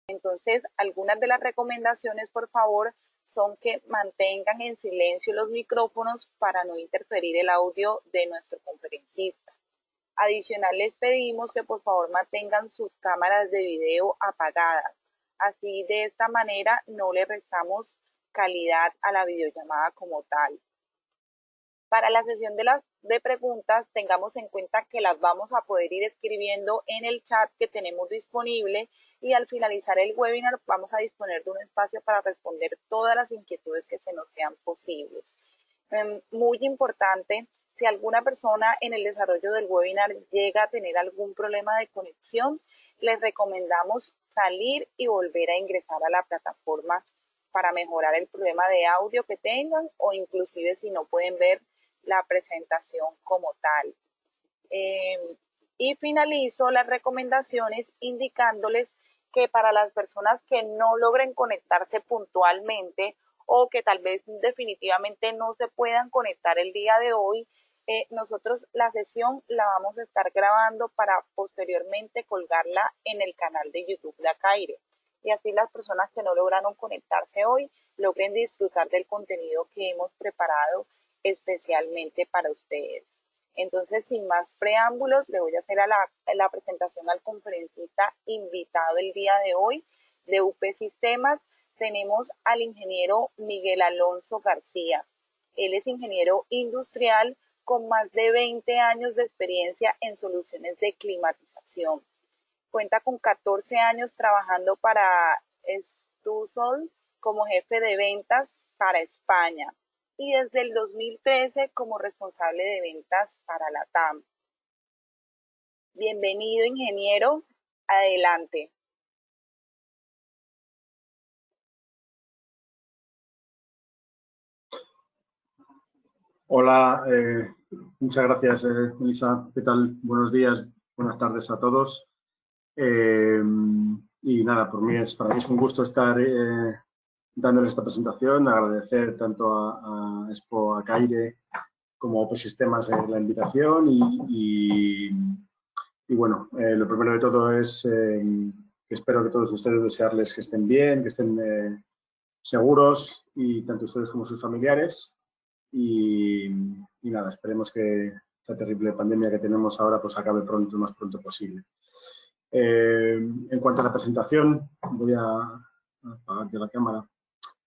Entonces, algunas de las recomendaciones, por favor, son que mantengan en silencio los micrófonos para no interferir el audio de nuestro conferencista. Adicional, les pedimos que por favor mantengan sus cámaras de video apagadas. Así, de esta manera, no le restamos calidad a la videollamada como tal. Para la sesión de preguntas, tengamos en cuenta que las vamos a poder ir escribiendo en el chat que tenemos disponible y al finalizar el webinar vamos a disponer de un espacio para responder todas las inquietudes que se nos sean posibles. Muy importante, si alguna persona en el desarrollo del webinar llega a tener algún problema de conexión, les recomendamos salir y volver a ingresar a la plataforma para mejorar el problema de audio que tengan o inclusive si no pueden ver la presentación como tal. Y finalizo las recomendaciones indicándoles que para las personas que no logren conectarse puntualmente o que tal vez definitivamente no se puedan conectar el día de hoy, nosotros la sesión la vamos a estar grabando para posteriormente colgarla en el canal de YouTube de Acaire. Y así las personas que no lograron conectarse hoy logren disfrutar del contenido que hemos preparado especialmente para ustedes. Entonces, sin más preámbulos, le voy a hacer la presentación al conferencista invitado el día de hoy de UP Sistemas. Tenemos al ingeniero Miguel Alonso García. Él es ingeniero industrial con más de 20 años de experiencia en soluciones de climatización. Cuenta con 14 años trabajando para Stusol como jefe de ventas para España y desde el 2013 como responsable de ventas para la TAM. Bienvenido, ingeniero. Adelante. Hola, muchas gracias, Elisa. ¿Qué tal? Buenos días, buenas tardes a todos. Y nada, para mí es un gusto estar dándoles esta presentación, agradecer tanto a Expo Acaire como a OP Sistemas la invitación y bueno, lo primero de todo es que espero que todos ustedes desearles que estén bien, que estén seguros y tanto ustedes como sus familiares. Y nada, esperemos que esta terrible pandemia que tenemos ahora pues acabe pronto, lo más pronto posible. En cuanto a la presentación, voy a apagar aquí la cámara.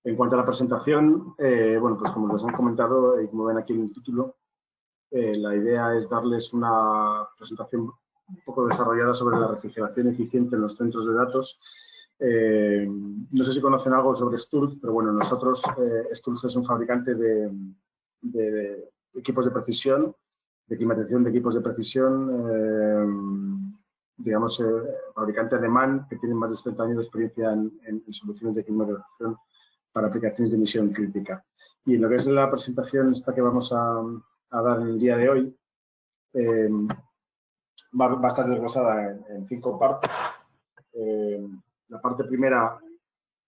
En cuanto a la presentación, bueno, pues como les han comentado y como ven aquí en el título, la idea es darles una presentación un poco desarrollada sobre la refrigeración eficiente en los centros de datos. No sé si conocen algo sobre Stulz, pero bueno, nosotros, Stulz es un fabricante de equipos de precisión, de climatización de equipos de precisión, digamos, fabricante alemán que tiene más de 70 años de experiencia en soluciones de climatización para aplicaciones de emisión crítica. Y en lo que es la presentación esta que vamos a dar en el día de hoy, va a estar desglosada en 5 partes. La parte primera,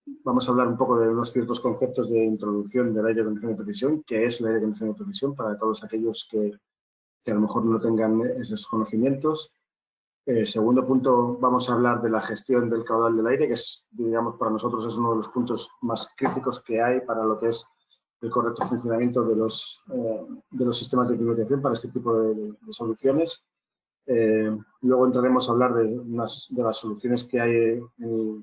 vamos a hablar un poco de unos ciertos conceptos de introducción del aire acondicionado de precisión, que es el aire acondicionado de precisión para todos aquellos que a lo mejor no tengan esos conocimientos. Segundo punto, vamos a hablar de la gestión del caudal del aire, que es, digamos, para nosotros es uno de los puntos más críticos que hay para lo que es el correcto funcionamiento de los sistemas de climatización para este tipo de soluciones. Luego entraremos a hablar de las soluciones que hay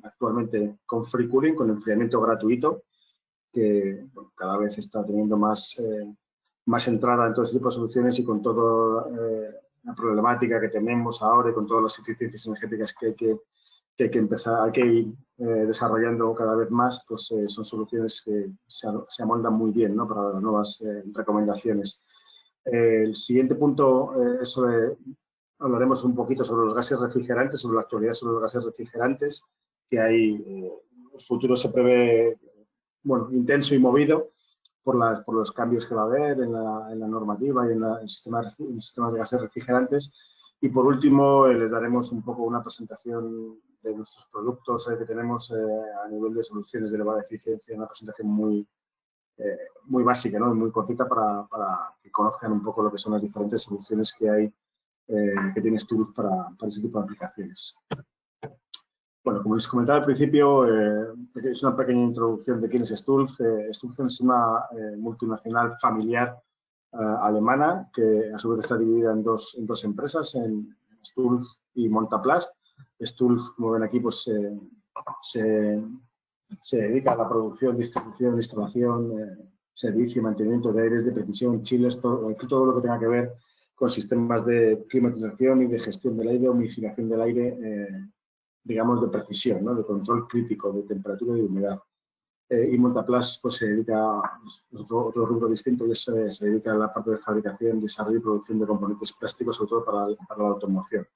actualmente con free cooling, con enfriamiento gratuito, que bueno, cada vez está teniendo más entrada en todo este tipo de soluciones y con toda la problemática que tenemos ahora y con todas las eficiencias energéticas que hay que empezar, hay que ir desarrollando cada vez más, pues son soluciones que se amoldan muy bien, ¿no?, para las nuevas recomendaciones. El siguiente punto es hablaremos un poquito sobre los gases refrigerantes, sobre la actualidad sobre los gases refrigerantes, que hay, el futuro se prevé, bueno, intenso y movido por los cambios que va a haber en la normativa y en sistemas de gases refrigerantes. Y por último, les daremos un poco una presentación de nuestros productos que tenemos a nivel de soluciones de elevada eficiencia, una presentación muy básica, ¿no?, y muy cortita para que conozcan un poco lo que son las diferentes soluciones que hay que tiene Stulz para ese tipo de aplicaciones. Bueno, como les comentaba al principio, es una pequeña introducción de quién es Stulz. Stulz es una multinacional familiar alemana que a su vez está dividida en dos empresas, en Stulz y Montaplast. Stulz, como ven aquí, pues se dedica a la producción, distribución, instalación, servicio y mantenimiento de aires de precisión, chillers, todo lo que tenga que ver con sistemas de climatización y de gestión del aire, humidificación del aire, digamos, de precisión, ¿no? De control crítico de temperatura y de humedad. Y Montaplast pues, se dedica a otro rubro distinto, y se dedica a la parte de fabricación, desarrollo y producción de componentes plásticos, sobre todo para la automoción.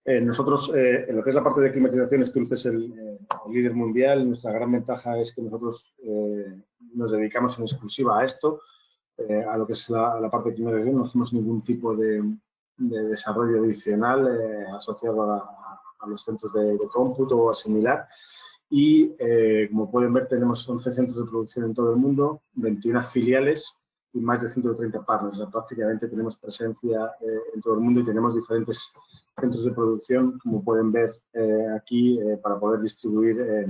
Nosotros, en lo que es la parte de climatización, Stulz es el líder mundial. Nuestra gran ventaja es que nosotros nos dedicamos en exclusiva a esto, a lo que es la parte de climatización. No hacemos ningún tipo de desarrollo adicional asociado a los centros de cómputo o similar. Y, como pueden ver, tenemos 11 centros de producción en todo el mundo, 21 filiales y más de 130 partners. O sea, prácticamente tenemos presencia en todo el mundo y tenemos diferentes centros de producción, como pueden ver aquí, para poder distribuir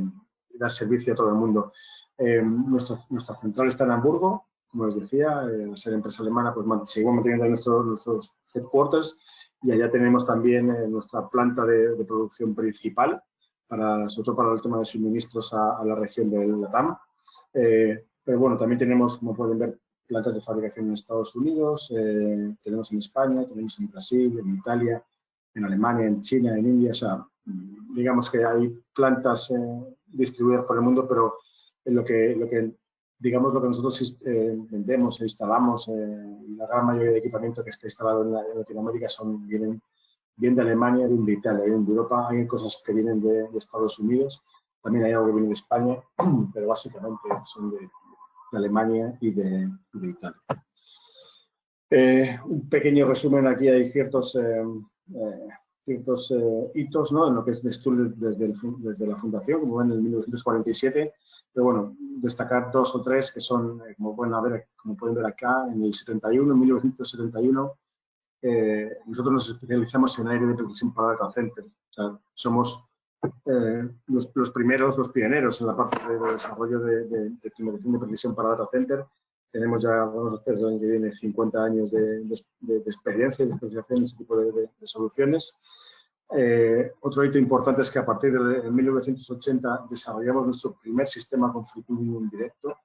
y dar servicio a todo el mundo. Nuestra central está en Hamburgo, como les decía, al ser empresa alemana, pues seguimos manteniendo nuestros headquarters, y allá tenemos también nuestra planta de producción principal, sobre todo para el tema de suministros a la región del LATAM. Pero bueno, también tenemos, como pueden ver, plantas de fabricación en Estados Unidos, tenemos en España, tenemos en Brasil, en Italia, en Alemania, en China, en India. O sea, digamos que hay plantas distribuidas por el mundo, pero lo que nosotros vendemos e instalamos, la gran mayoría de equipamiento que está instalado en Latinoamérica vienen bien de Alemania, bien de Italia, bien de Europa. Hay cosas que vienen de Estados Unidos, también hay algo que viene de España, pero básicamente son de Alemania y de Italia. Un pequeño resumen: aquí hay ciertos hitos, ¿no?, en lo que es de Stulz desde la fundación, como ven, en 1947. Pero bueno, destacar dos o tres que son, como pueden ver acá, en el 71, en 1971, nosotros nos especializamos en aire de precisión para data center. O sea, somos los primeros, los pioneros en la parte de desarrollo de climatización de precisión para data center. Tenemos ya, vamos a hacer el año que viene, 50 años de experiencia y de especialización en este tipo de soluciones. Otro hito importante es que a partir de 1980 desarrollamos nuestro primer sistema con free cooling indirecto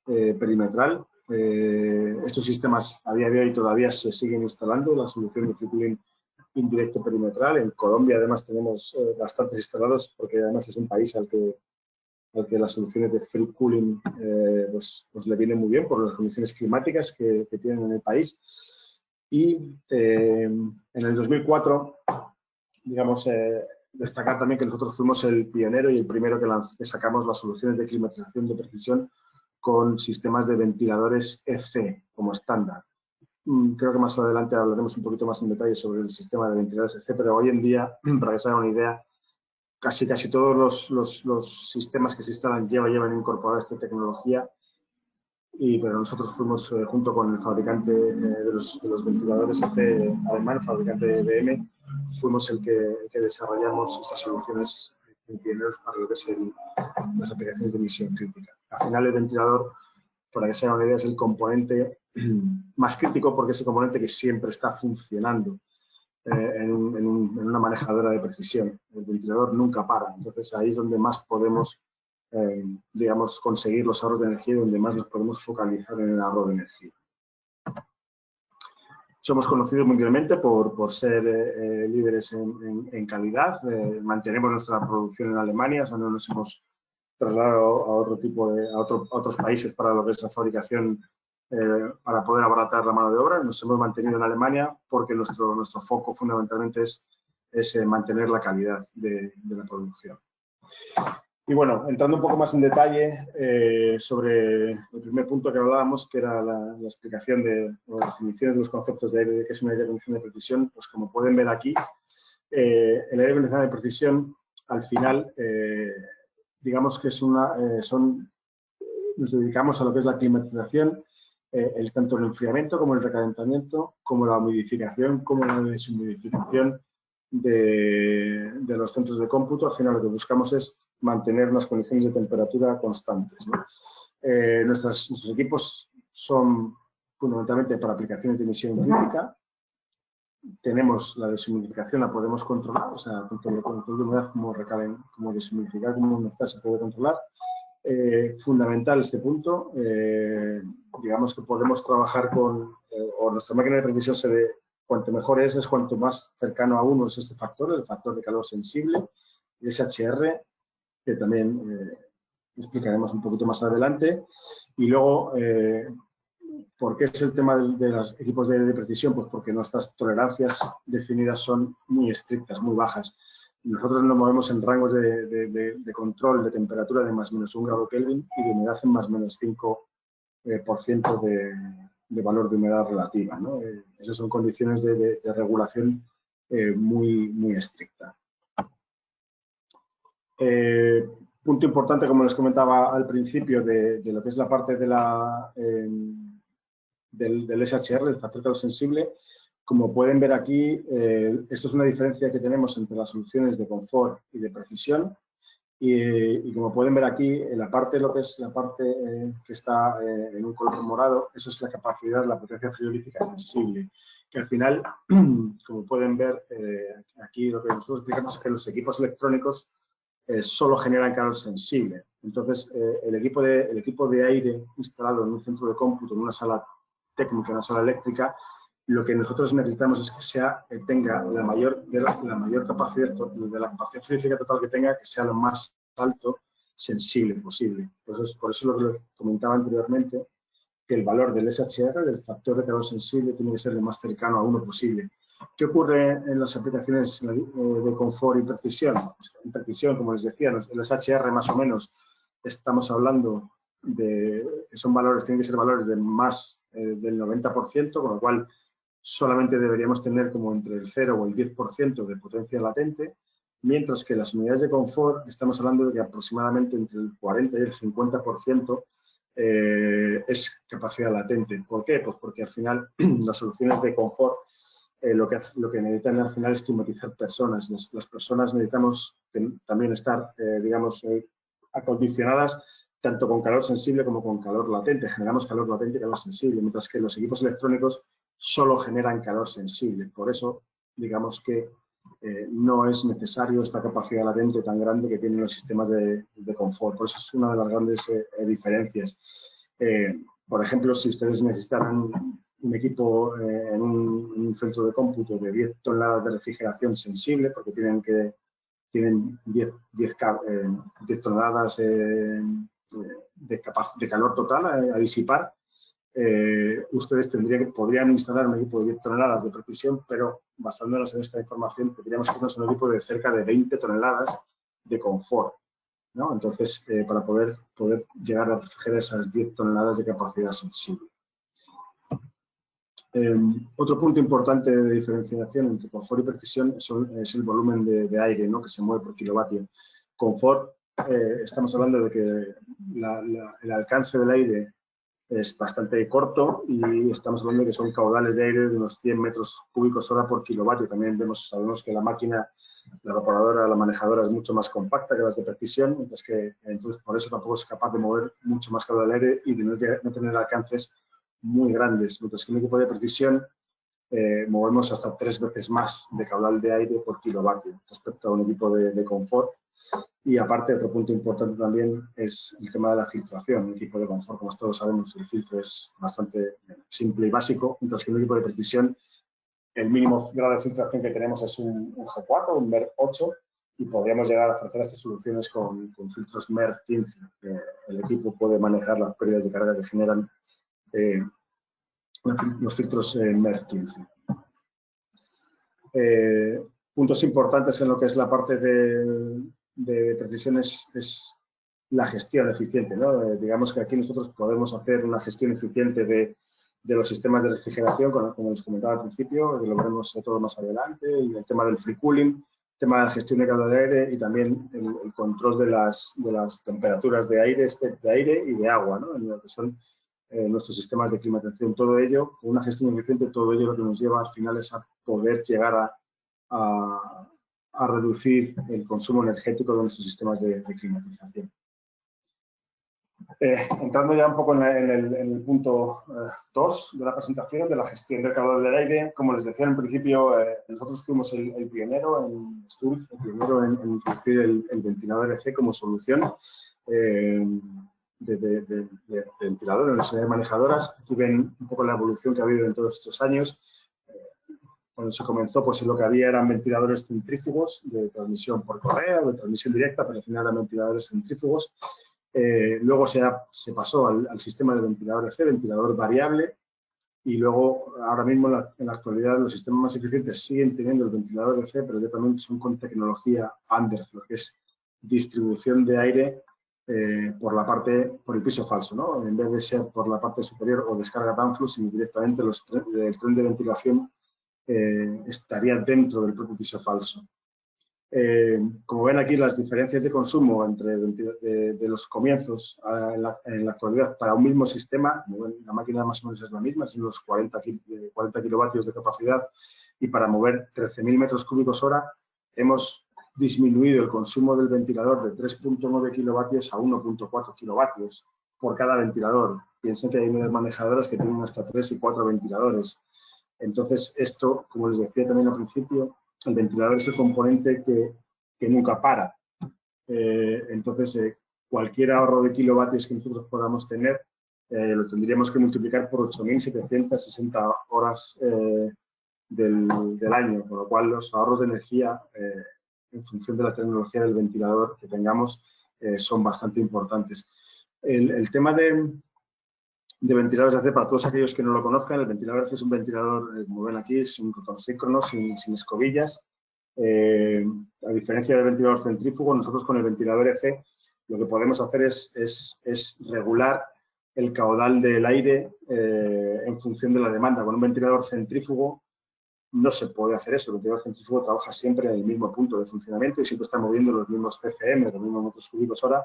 perimetral. Estos sistemas a día de hoy todavía se siguen instalando, la solución de free cooling indirecto perimetral. En Colombia además tenemos bastantes instalados, porque además es un país al que las soluciones de free cooling pues le vienen muy bien por las condiciones climáticas que tienen en el país. Y en el 2004, digamos, destacar también que nosotros fuimos el pionero y el primero que sacamos las soluciones de climatización de precisión con sistemas de ventiladores EC como estándar. Creo que más adelante hablaremos un poquito más en detalle sobre el sistema de ventiladores EC, pero hoy en día, para que se hagan una idea, casi todos los sistemas que se instalan llevan incorporada esta tecnología. Pero nosotros fuimos, junto con el fabricante de los ventiladores EC alemán, el fabricante de EBM, fuimos el que desarrollamos estas soluciones para lo que es las aplicaciones de misión crítica. Al final, el ventilador, para que se hagan una idea, es el componente más crítico, porque es el componente que siempre está funcionando en una manejadora de precisión. El ventilador nunca para. Entonces, ahí es donde más podemos digamos, conseguir los ahorros de energía, y donde más nos podemos focalizar en el ahorro de energía. Somos conocidos mundialmente por ser líderes en calidad. Mantenemos nuestra producción en Alemania, o sea, no nos hemos trasladado a otros países para lo que es la fabricación, para poder abaratar la mano de obra. Nos hemos mantenido en Alemania porque nuestro foco fundamentalmente es mantener la calidad de la producción. Y bueno, entrando un poco más en detalle sobre el primer punto que hablábamos, que era la explicación de las definiciones de los conceptos de aire, que es un aire acondicionado de precisión. Pues como pueden ver aquí, el aire acondicionado de precisión, al final, digamos que nos dedicamos a lo que es la climatización, tanto el enfriamiento como el recalentamiento, como la humidificación, como la deshumidificación de los centros de cómputo, al final lo que buscamos es mantener unas condiciones de temperatura constantes, ¿no? Nuestros equipos son fundamentalmente para aplicaciones de emisión crítica. Tenemos la deshumidificación, la podemos controlar, o sea, tanto el control de humedad como recalen, como deshumidificar, como humedad se puede controlar. Fundamental este punto, digamos que podemos trabajar con, o nuestra máquina de precisión cuanto mejor es cuanto más cercano a uno es este factor, el factor de calor sensible, el SHR, que también explicaremos un poquito más adelante. Y luego, ¿por qué es el tema de los equipos de precisión? Pues porque nuestras tolerancias definidas son muy estrictas, muy bajas. Nosotros nos movemos en rangos de control de temperatura de más o menos 1 grado Kelvin y de humedad en más o menos 5% de valor de humedad relativa, ¿no? Esas son condiciones de regulación muy estricta. Punto importante, como les comentaba al principio, de lo que es la parte del SHR, el factor calor sensible. Como pueden ver aquí, esto es una diferencia que tenemos entre las soluciones de confort y de precisión. Y como pueden ver aquí, en la parte, lo que es la parte que está en un color morado, eso es la capacidad, la potencia frigorífica sensible. Que al final, como pueden ver, aquí lo que nosotros explicamos es que los equipos electrónicos solo generan calor sensible. Entonces, el equipo de aire instalado en un centro de cómputo, en una sala técnica, en una sala eléctrica, lo que nosotros necesitamos es que tenga la mayor capacidad, de la capacidad frigorífica total que tenga, que sea lo más alto sensible posible. Por eso lo que les comentaba anteriormente, que el valor del SHR, del factor de calor sensible, tiene que ser lo más cercano a 1 posible. ¿Qué ocurre en las aplicaciones de confort y precisión? Pues en precisión, como les decía, el SHR más o menos estamos hablando de que son valores, tienen que ser valores de más del 90%, con lo cual solamente deberíamos tener como entre el 0 o el 10% de potencia latente, mientras que las unidades de confort estamos hablando de que aproximadamente entre el 40 y el 50% es capacidad latente. ¿Por qué? Pues porque al final las soluciones de confort lo que necesitan al final es climatizar personas. Las personas necesitamos también estar, digamos, acondicionadas tanto con calor sensible como con calor latente. Generamos calor latente y calor sensible, mientras que los equipos electrónicos solo generan calor sensible. Por eso, digamos que no es necesario esta capacidad latente tan grande que tienen los sistemas de confort. Por eso es una de las grandes diferencias. Por ejemplo, si ustedes necesitaran un equipo en un centro de cómputo de 10 toneladas de refrigeración sensible, porque tienen 10 toneladas de calor total a disipar, ustedes podrían instalar un equipo de 10 toneladas de precisión, pero basándonos en esta información, tendríamos que irnos a un equipo de cerca de 20 toneladas de confort, ¿no? Entonces, para poder llegar a refrigerar esas 10 toneladas de capacidad sensible. Otro punto importante de diferenciación entre confort y precisión es el volumen de aire, ¿no?, que se mueve por kilovatio. Confort, estamos hablando de que el alcance del aire es bastante corto y estamos hablando de que son caudales de aire de unos 100 metros cúbicos hora por kilovatio. También sabemos que la máquina, la evaporadora, la manejadora es mucho más compacta que las de precisión, entonces por eso tampoco es capaz de mover mucho más caudal de aire y de no tener alcances muy grandes, mientras que un equipo de precisión movemos hasta 3 veces más de caudal de aire por kilovatio respecto a un equipo de confort. Y aparte, otro punto importante también es el tema de la filtración. Un equipo de confort, como todos sabemos, el filtro es bastante simple y básico, mientras que un equipo de precisión, el mínimo grado de filtración que tenemos es un G4, un MER 8, y podríamos llegar a ofrecer estas soluciones con filtros MER 15. El equipo puede manejar las pérdidas de carga que generan los filtros MER 15. Puntos importantes en lo que es la parte de precisión es la gestión eficiente, ¿no? Digamos que aquí nosotros podemos hacer una gestión eficiente de los sistemas de refrigeración, como les comentaba al principio, que lo veremos todo más adelante, y el tema del free cooling, el tema de la gestión de caudal de aire y también el control de las temperaturas de aire y de agua, ¿no?, en lo que son nuestros sistemas de climatización. Todo ello, con una gestión eficiente, todo ello lo que nos lleva al final es a poder llegar a a reducir el consumo energético de nuestros sistemas de climatización. Entrando ya un poco en el punto 2 de la presentación, de la gestión del caudal del aire, como les decía en principio, nosotros fuimos el pionero en Sturz, el pionero en introducir el ventilador EC como solución de ventilador en las unidades manejadoras. Aquí ven un poco la evolución que ha habido en todos estos años. Cuando se comenzó, pues lo que había eran ventiladores centrífugos de transmisión por correa, de transmisión directa, pero al final eran ventiladores centrífugos. Luego se pasó al sistema de ventilador EC, ventilador variable, y luego, ahora mismo, en la actualidad, los sistemas más eficientes siguen teniendo el ventilador EC, pero ya también son con tecnología underflow, que es distribución de aire por el piso falso, ¿no? En vez de ser por la parte superior o descarga downflow, sino directamente el tren de ventilación estaría dentro del propio piso falso. Como ven aquí, las diferencias de consumo de los comienzos en la actualidad para un mismo sistema, la máquina más o menos es la misma, son los 40 kilovatios de capacidad, y para mover 13.000 metros cúbicos hora hemos disminuido el consumo del ventilador de 3.9 kilovatios a 1.4 kilovatios por cada ventilador. Piensen que hay unidades manejadoras que tienen hasta 3 y 4 ventiladores. Entonces, esto, como les decía también al principio, el ventilador es el componente que nunca para. Entonces, cualquier ahorro de kilovatios que nosotros podamos tener, lo tendríamos que multiplicar por 8.760 horas del año, con lo cual los ahorros de energía, en función de la tecnología del ventilador que tengamos, son bastante importantes. El tema de ventiladores AC, para todos aquellos que no lo conozcan, el ventilador AC es un ventilador, como ven aquí, es un rotor síncrono, sin escobillas. A diferencia del ventilador centrífugo, nosotros con el ventilador EC lo que podemos hacer es regular el caudal del aire en función de la demanda. Con un ventilador centrífugo no se puede hacer eso. El ventilador centrífugo trabaja siempre en el mismo punto de funcionamiento y siempre está moviendo los mismos ppm, los mismos metros cúbicos hora,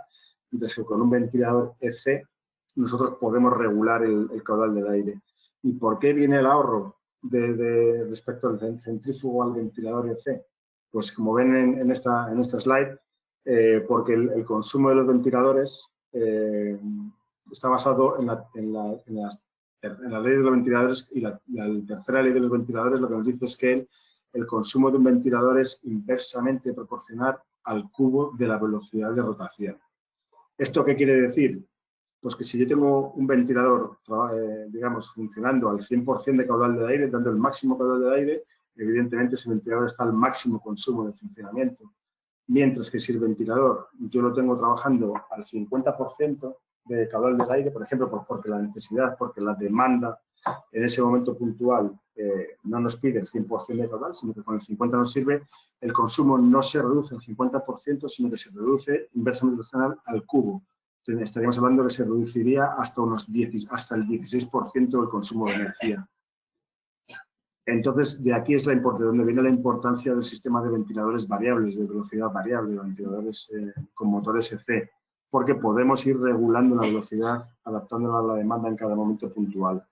mientras que con un ventilador EC nosotros podemos regular el caudal del aire. ¿Y por qué viene el ahorro respecto al centrífugo al ventilador EC? Pues como ven en esta slide, porque el consumo de los ventiladores está basado en la ley de los ventiladores, y la tercera ley de los ventiladores lo que nos dice es que el consumo de un ventilador es inversamente proporcional al cubo de la velocidad de rotación. ¿Esto qué quiere decir? Pues que si yo tengo un ventilador, digamos, funcionando al 100% de caudal de aire, dando el máximo caudal de aire, evidentemente ese ventilador está al máximo consumo de funcionamiento. Mientras que si el ventilador yo lo tengo trabajando al 50% de caudal del aire, por ejemplo, porque la necesidad, porque la demanda en ese momento puntual no nos pide el 100% de caudal, sino que con el 50% nos sirve, el consumo no se reduce al 50%, sino que se reduce inversamente proporcional al cubo. Entonces, estaríamos hablando que se reduciría hasta el 16% del consumo de energía. Entonces, de aquí es de donde viene la importancia del sistema de ventiladores variables, de velocidad variable, ventiladores con motores EC, porque podemos ir regulando la velocidad, adaptándola a la demanda en cada momento puntual.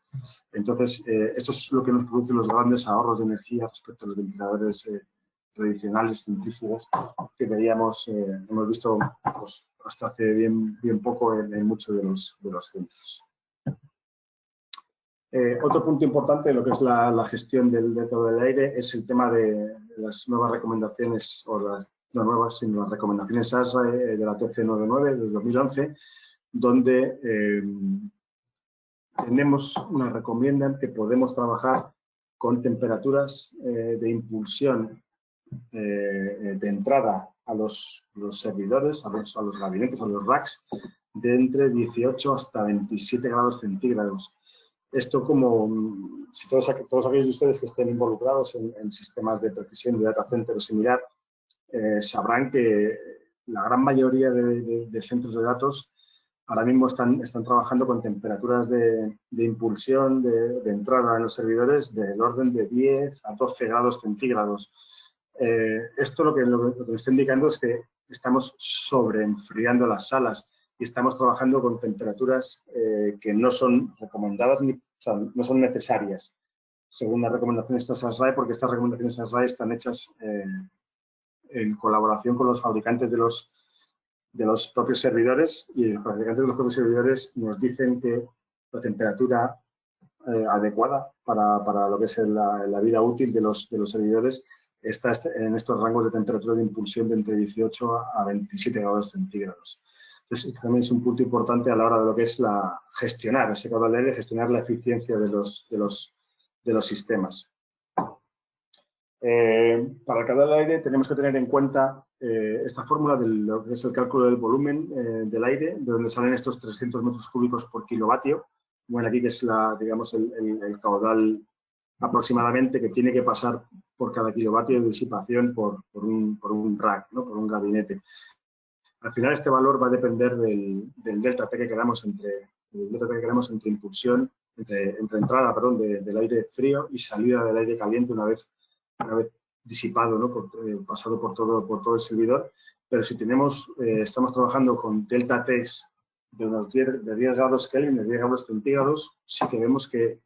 Entonces, esto es lo que nos produce los grandes ahorros de energía respecto a los ventiladores tradicionales, centrífugos, que veíamos, hemos visto pues, hasta hace bien poco en muchos de los centros. Otro punto importante de lo que es la gestión del método del aire es el tema de las nuevas recomendaciones, o no nuevas, sino las recomendaciones ASRE de la TC99 del 2011, donde nos recomiendan que podemos trabajar con temperaturas de impulsión de entrada a los servidores, a los gabinetes, a los racks, de entre 18 hasta 27 grados centígrados. Esto, como si todos aquellos de ustedes que estén involucrados en sistemas de precisión de data center o similar, sabrán que la gran mayoría de centros de datos ahora mismo están trabajando con temperaturas de impulsión de entrada en los servidores del orden de 10 a 12 grados centígrados. Esto lo que está indicando es que estamos sobreenfriando las salas y estamos trabajando con temperaturas que no son recomendadas, o sea, no son necesarias. según las recomendaciones de SASRAE, porque estas recomendaciones de SASRAE están hechas en colaboración con los fabricantes de los propios servidores, y los fabricantes de los propios servidores nos dicen que la temperatura adecuada para lo que es la vida útil de los servidores está en estos rangos de temperatura de impulsión de entre 18 a 27 grados centígrados. Entonces, este también es un punto importante a la hora de lo que es gestionar ese caudal de aire, gestionar la eficiencia de los sistemas. Para el caudal de aire tenemos que tener en cuenta esta fórmula de lo que es el cálculo del volumen del aire, de donde salen estos 300 metros cúbicos por kilovatio. Bueno, aquí que es digamos el caudal aproximadamente que tiene que pasar por cada kilovatio de disipación por un rack, ¿no? Por un gabinete. Al final este valor va a depender del delta T que queramos entre impulsión, entre entrada, perdón, del aire frío y salida del aire caliente una vez disipado, ¿no? Pasado por todo el servidor. Pero si estamos trabajando con delta T de unos 10 grados Kelvin, de 10 grados centígrados, sí que vemos que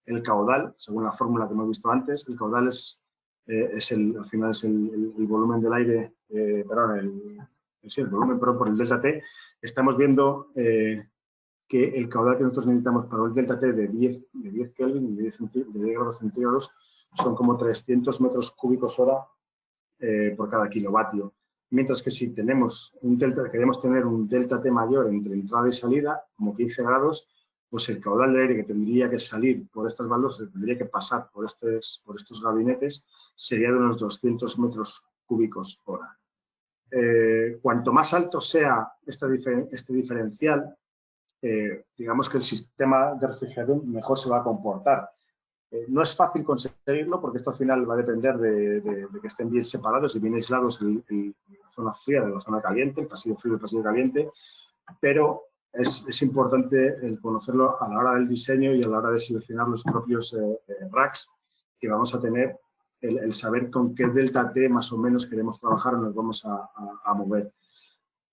el caudal, según la fórmula que hemos visto antes, el caudal al final es el volumen del aire, el volumen por el delta T. Estamos viendo que el caudal que nosotros necesitamos para el delta T de 10 Kelvin, de 10 grados centígrados, son como 300 metros cúbicos hora por cada kilovatio. Mientras que si queremos tener un delta T mayor entre entrada y salida, como 15 grados, pues el caudal de aire que tendría que salir por estas baldosas, que tendría que pasar por estos gabinetes, sería de unos 200 metros cúbicos hora. Cuanto más alto sea este diferencial, digamos que el sistema de refrigeración mejor se va a comportar. No es fácil conseguirlo porque esto al final va a depender de que estén bien separados y bien aislados la zona fría de la zona caliente, el pasillo frío y el pasillo caliente, pero es importante el conocerlo a la hora del diseño y a la hora de seleccionar los propios racks que vamos a tener, el saber con qué delta T más o menos queremos trabajar o nos vamos a mover.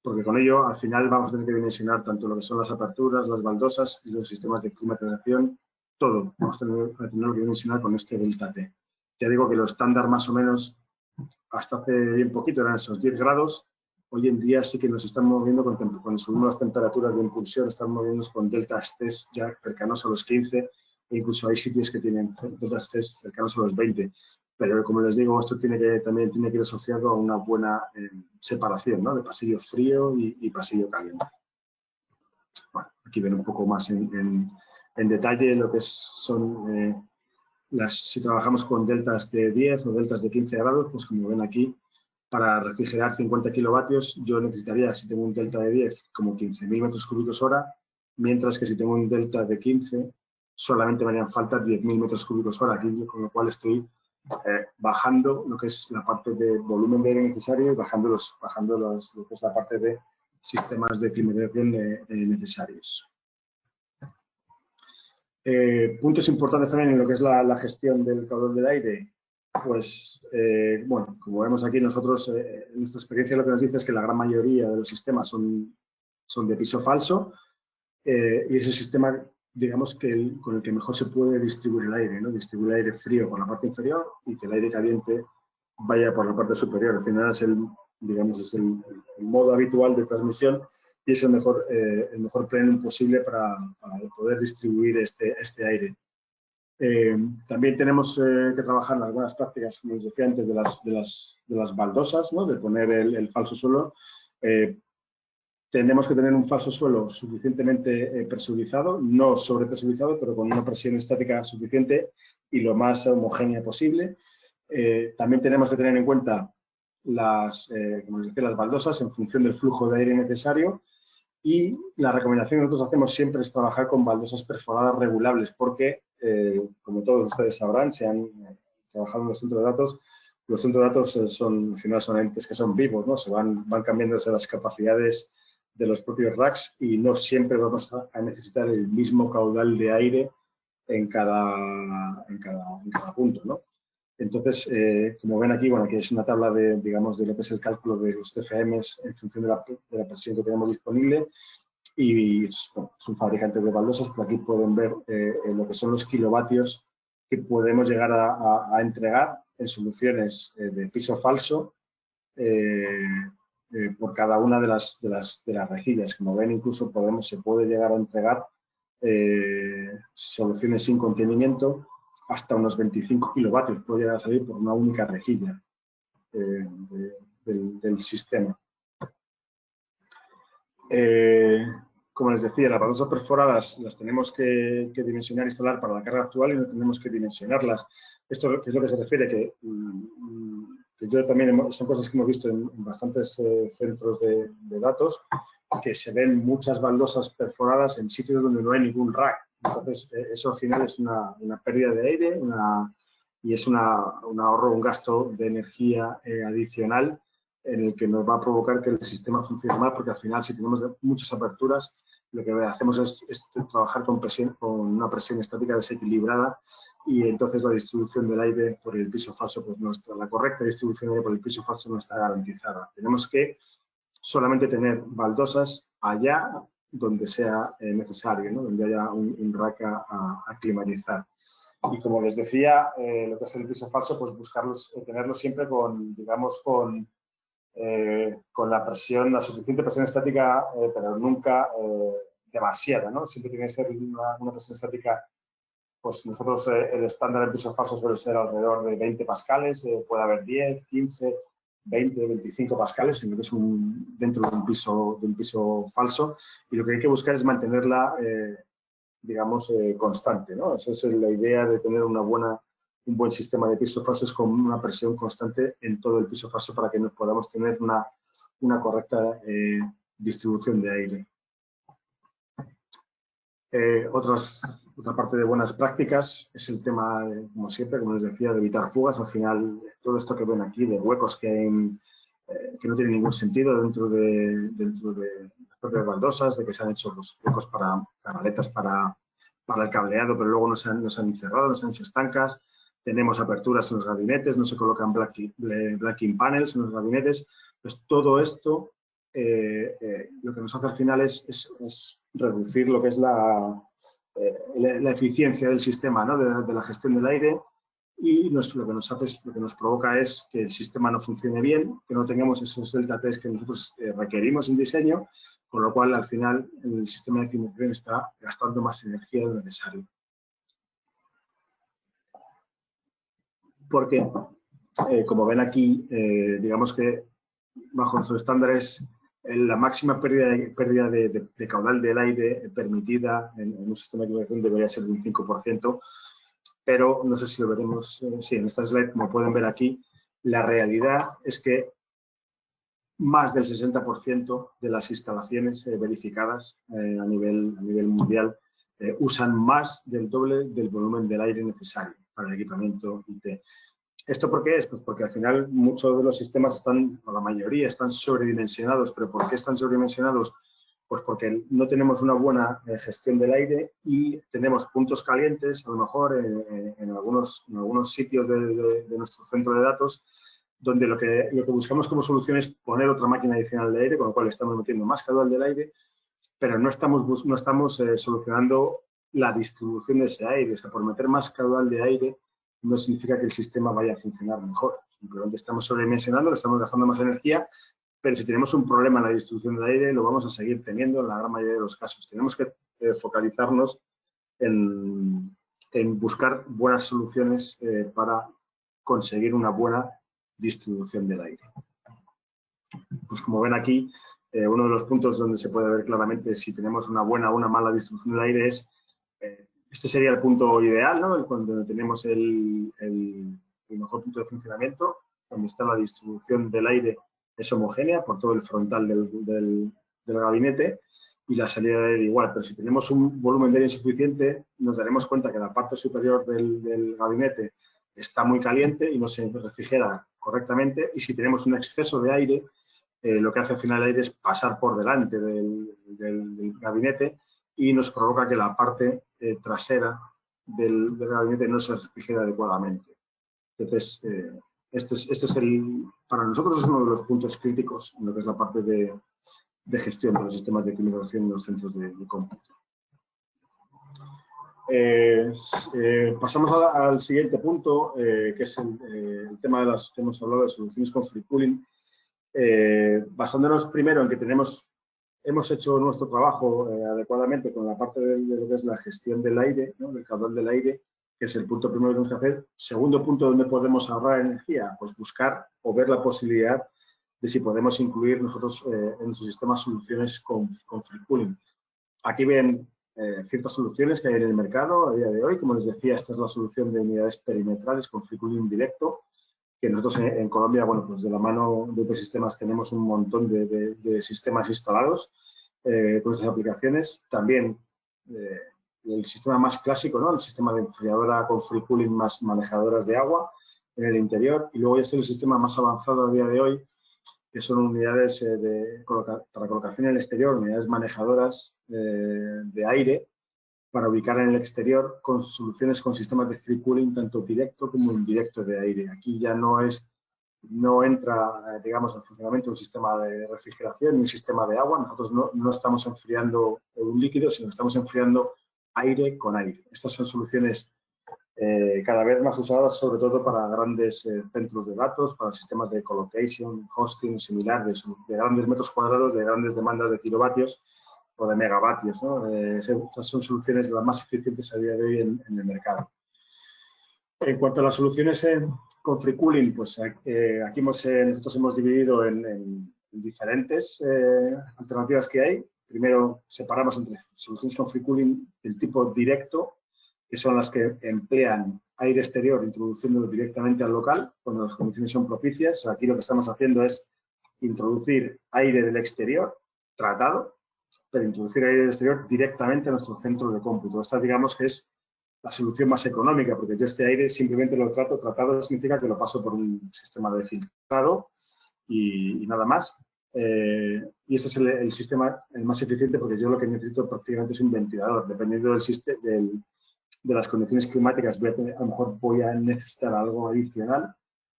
Porque con ello, al final, vamos a tener que dimensionar tanto lo que son las aperturas, las baldosas y los sistemas de climatización, todo. Vamos a tener que dimensionar con este delta T. Ya digo que lo estándar más o menos, hasta hace bien poquito, eran esos 10 grados. Hoy en día sí que nos estamos moviendo, cuando subimos las temperaturas de impulsión, estamos moviéndonos con deltas T ya cercanos a los 15, e incluso hay sitios que tienen deltas T cercanos a los 20. Pero, como les digo, esto también tiene que ir asociado a una buena separación, ¿no? De pasillo frío y pasillo caliente. Bueno, aquí ven un poco más en detalle lo que son si trabajamos con deltas de 10 o deltas de 15 grados, pues como ven aquí, para refrigerar 50 kilovatios, yo necesitaría, si tengo un delta de 10, como 15.000 metros cúbicos hora, mientras que si tengo un delta de 15, solamente me harían falta 10.000 metros cúbicos hora, aquí, con lo cual estoy bajando lo que es la parte de volumen de aire necesario y bajando lo que es la parte de sistemas de climatización necesarios. Puntos importantes también en lo que es la gestión del caudal del aire. Pues, bueno, como vemos aquí nosotros, nuestra experiencia lo que nos dice es que la gran mayoría de los sistemas son de piso falso y es el sistema, digamos, con el que mejor se puede distribuir el aire, ¿no? Distribuir el aire frío por la parte inferior y que el aire caliente vaya por la parte superior. Al final es el modo habitual de transmisión y es el mejor plenum posible para poder distribuir este aire. También tenemos que trabajar en algunas prácticas, como les decía antes, de las baldosas, ¿no? De poner el falso suelo. Tenemos que tener un falso suelo suficientemente presurizado, no sobrepresurizado, pero con una presión estática suficiente y lo más homogénea posible. También tenemos que tener en cuenta como les decía, las baldosas en función del flujo de aire necesario. Y la recomendación que nosotros hacemos siempre es trabajar con baldosas perforadas regulables, porque, como todos ustedes sabrán, si han trabajado en los centros de datos al final son entes que son vivos, ¿no? Van cambiándose las capacidades de los propios racks y no siempre vamos a necesitar el mismo caudal de aire en cada punto, ¿no? Entonces, como ven aquí, bueno, aquí es una tabla de lo que es el cálculo de los CFMs en función de la presión que tenemos disponible y bueno, es un fabricante de baldosas, pero aquí pueden ver lo que son los kilovatios que podemos llegar a entregar en soluciones de piso falso por cada una de las rejillas. Como ven, incluso se puede llegar a entregar soluciones sin contenimiento hasta unos 25 kilovatios, puede llegar a salir por una única rejilla del sistema. Como les decía, las baldosas perforadas las tenemos que dimensionar e instalar para la carga actual y no tenemos que dimensionarlas. Esto es lo que se refiere, que yo también, son cosas que hemos visto en bastantes centros de datos, que se ven muchas baldosas perforadas en sitios donde no hay ningún rack. Entonces, eso al final es una pérdida de aire y es un ahorro, un gasto de energía adicional en el que nos va a provocar que el sistema funcione mal, porque al final, si tenemos muchas aperturas, lo que hacemos es trabajar con una presión estática desequilibrada, y entonces la distribución del aire por el piso falso, pues la correcta distribución del aire por el piso falso no está garantizada. Tenemos que solamente tener baldosas allá donde sea necesario, ¿no? Donde haya un rack a climatizar. Y como les decía, lo que es el piso falso, pues tenerlo siempre con, digamos, con la presión, la suficiente presión estática, pero nunca demasiada, ¿no? Siempre tiene que ser una presión estática. Pues nosotros el estándar en piso falso suele ser alrededor de 20 pascales, puede haber 10, 15, 20, 25 pascales, en lo que es dentro de un piso falso, y lo que hay que buscar es mantenerla, digamos, constante, ¿no? Esa es la idea de tener un buen sistema de pisos falsos con una presión constante en todo el piso falso para que nos podamos tener una correcta distribución de aire. Otra parte de buenas prácticas es el tema, como siempre, como les decía, de evitar fugas. Al final, todo esto que ven aquí de huecos que no tienen ningún sentido dentro de las propias baldosas, de que se han hecho los huecos para canaletas para el cableado, pero luego no se han cerrado, no se han hecho estancas. Tenemos aperturas en los gabinetes, no se colocan blacking panels en los gabinetes. Pues todo esto lo que nos hace al final es reducir lo que es la eficiencia del sistema, ¿no? de la gestión del aire, y lo que nos provoca es que el sistema no funcione bien, que no tengamos esos delta T's que nosotros requerimos en diseño, con lo cual al final el sistema de climatización está gastando más energía de lo necesario. Porque, como ven aquí, digamos que bajo nuestros estándares, la máxima pérdida de caudal del aire permitida en un sistema de climatización debería ser de un 5%, pero no sé si lo veremos, sí, en esta slide, como pueden ver aquí, la realidad es que más del 60% de las instalaciones verificadas a nivel mundial usan más del doble del volumen del aire necesario para el equipamiento IT. ¿Esto por qué es? Pues porque al final muchos de los sistemas o la mayoría están sobredimensionados. ¿Pero por qué están sobredimensionados? Pues porque no tenemos una buena gestión del aire y tenemos puntos calientes, a lo mejor en algunos sitios de nuestro centro de datos, donde lo que buscamos como solución es poner otra máquina adicional de aire, con lo cual estamos metiendo más caudal del aire, pero no estamos solucionando la distribución de ese aire. O sea, por meter más caudal de aire no significa que el sistema vaya a funcionar mejor. Simplemente estamos sobredimensionando, le estamos gastando más energía, pero si tenemos un problema en la distribución del aire, lo vamos a seguir teniendo en la gran mayoría de los casos. Tenemos que focalizarnos en buscar buenas soluciones para conseguir una buena distribución del aire. Pues como ven aquí, uno de los puntos donde se puede ver claramente si tenemos una buena o una mala distribución del aire es, este sería el punto ideal, ¿no? Donde tenemos el mejor punto de funcionamiento, donde está la distribución del aire es homogénea por todo el frontal del gabinete, y la salida de aire igual. Pero si tenemos un volumen de aire insuficiente, nos daremos cuenta que la parte superior del gabinete está muy caliente y no se refrigera correctamente, y si tenemos un exceso de aire, lo que hace al final el aire es pasar por delante del gabinete y nos provoca que la parte trasera del gabinete no se refrigera adecuadamente. Entonces, para nosotros es uno de los puntos críticos en lo que es la parte de gestión de los sistemas de climatización en los centros de cómputo. Pasamos al siguiente punto, que es el tema de las que hemos hablado de soluciones con free cooling. Basándonos primero en que hemos hecho nuestro trabajo adecuadamente con la parte de lo que es la gestión del aire, ¿no? Del caudal del aire, que es el punto primero que tenemos que hacer. Segundo punto, ¿dónde podemos ahorrar energía? Pues buscar o ver la posibilidad de si podemos incluir nosotros en nuestro sistema soluciones con free cooling. Aquí ven ciertas soluciones que hay en el mercado a día de hoy. Como les decía, esta es la solución de unidades perimetrales con free cooling directo, que nosotros en Colombia, bueno, pues de la mano de UP Sistemas tenemos un montón de sistemas instalados con estas aplicaciones. También el sistema más clásico, ¿no? El sistema de enfriadora con free cooling más manejadoras de agua en el interior. Y luego ya está el sistema más avanzado a día de hoy, que son unidades para colocación en el exterior, unidades manejadoras de aire para ubicar en el exterior con soluciones con sistemas de free cooling tanto directo como indirecto de aire. Aquí ya no entra, digamos, en funcionamiento un sistema de refrigeración ni un sistema de agua. Nosotros no estamos enfriando un líquido, sino estamos enfriando aire con aire. Estas son soluciones cada vez más usadas, sobre todo para grandes centros de datos, para sistemas de colocation, hosting, similar, de grandes metros cuadrados, de grandes demandas de kilovatios o de megavatios, ¿no? Estas son soluciones las más eficientes a día de hoy en el mercado. En cuanto a las soluciones con free cooling, pues aquí nosotros hemos dividido en diferentes alternativas que hay. Primero separamos entre soluciones con free cooling del tipo directo, que son las que emplean aire exterior introduciéndolo directamente al local cuando las condiciones son propicias. Aquí lo que estamos haciendo es introducir aire del exterior tratado, pero introducir aire del exterior directamente a nuestro centro de cómputo. Esta, digamos, que es la solución más económica, porque yo este aire simplemente lo trato. Tratado significa que lo paso por un sistema de filtrado y nada más. Y este es el sistema el más eficiente, porque yo lo que necesito prácticamente es un ventilador. Dependiendo de las condiciones climáticas, a lo mejor voy a necesitar algo adicional,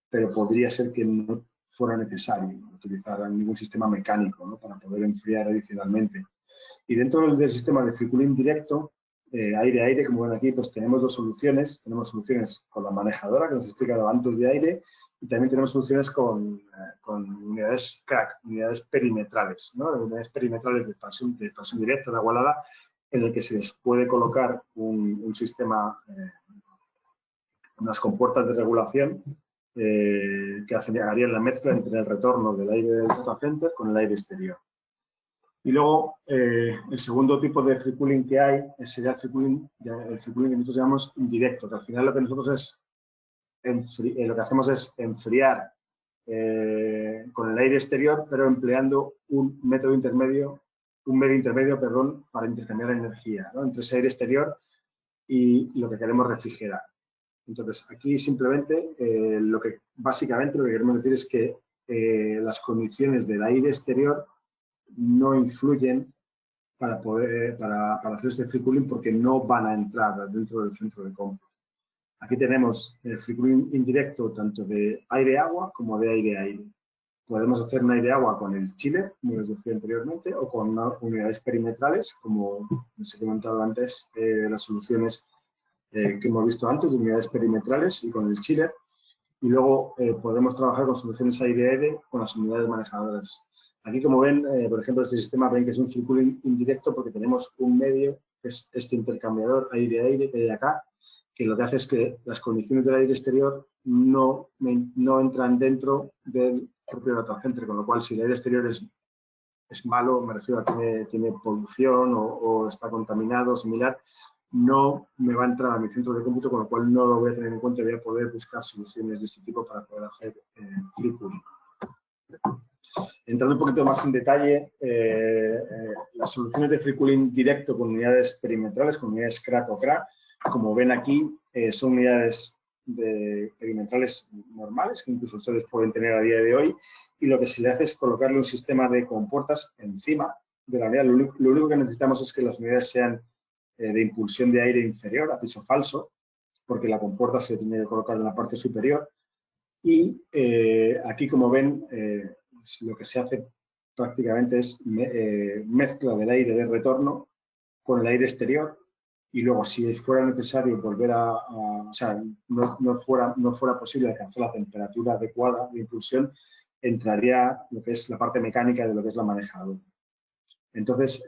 pero podría ser que no fuera necesario utilizar ningún sistema mecánico, ¿no? Para poder enfriar adicionalmente. Y dentro del sistema de free cooling directo, aire-aire, como ven aquí, pues tenemos dos soluciones. Tenemos soluciones con la manejadora, que nos he explicado antes de aire, y también tenemos soluciones con unidades CRAC, unidades perimetrales, ¿no? Unidades perimetrales de expansión directa, de agua helada, en el que se les puede colocar un sistema, unas compuertas de regulación que harían la mezcla entre el retorno del aire del data center con el aire exterior. Y luego, el segundo tipo de free cooling que hay sería el free cooling que nosotros llamamos indirecto, que al final lo que hacemos es enfriar con el aire exterior, pero empleando un medio intermedio, para intercambiar energía, ¿no? Entre ese aire exterior y lo que queremos refrigerar. Entonces, aquí simplemente básicamente lo que queremos decir es que las condiciones del aire exterior no influyen para hacer este free cooling, porque no van a entrar dentro del centro de cómputo. Aquí tenemos el free cooling indirecto tanto de aire-agua como de aire-aire. Podemos hacer un aire-agua con el chiller, como les decía anteriormente, o con unidades perimetrales, como les he comentado antes, las soluciones que hemos visto antes, de unidades perimetrales y con el chiller. Y luego podemos trabajar con soluciones aire-aire con las unidades manejadoras. Aquí, como ven, por ejemplo, este sistema ven que es un free cooling indirecto, porque tenemos un medio, que es este intercambiador aire-aire que hay acá, que lo que hace es que las condiciones del aire exterior no entran dentro del propio data center, con lo cual si el aire exterior es malo, me refiero a que tiene polución o está contaminado, similar, no me va a entrar a mi centro de cómputo, con lo cual no lo voy a tener en cuenta y voy a poder buscar soluciones de este tipo para poder hacer free cooling. Entrando un poquito más en detalle, las soluciones de free cooling directo con unidades perimetrales, con unidades CRAC o CRA, como ven aquí, son unidades perimetrales normales, que incluso ustedes pueden tener a día de hoy, y lo que se le hace es colocarle un sistema de compuertas encima de la unidad. Lo único que necesitamos es que las unidades sean de impulsión de aire inferior a piso falso, porque la compuerta se tiene que colocar en la parte superior. Y aquí, como ven, lo que se hace prácticamente es mezcla del aire de retorno con el aire exterior, y luego si fuera necesario volver o sea, no fuera posible alcanzar la temperatura adecuada de impulsión, entraría lo que es la parte mecánica de lo que es la manejadora. Entonces,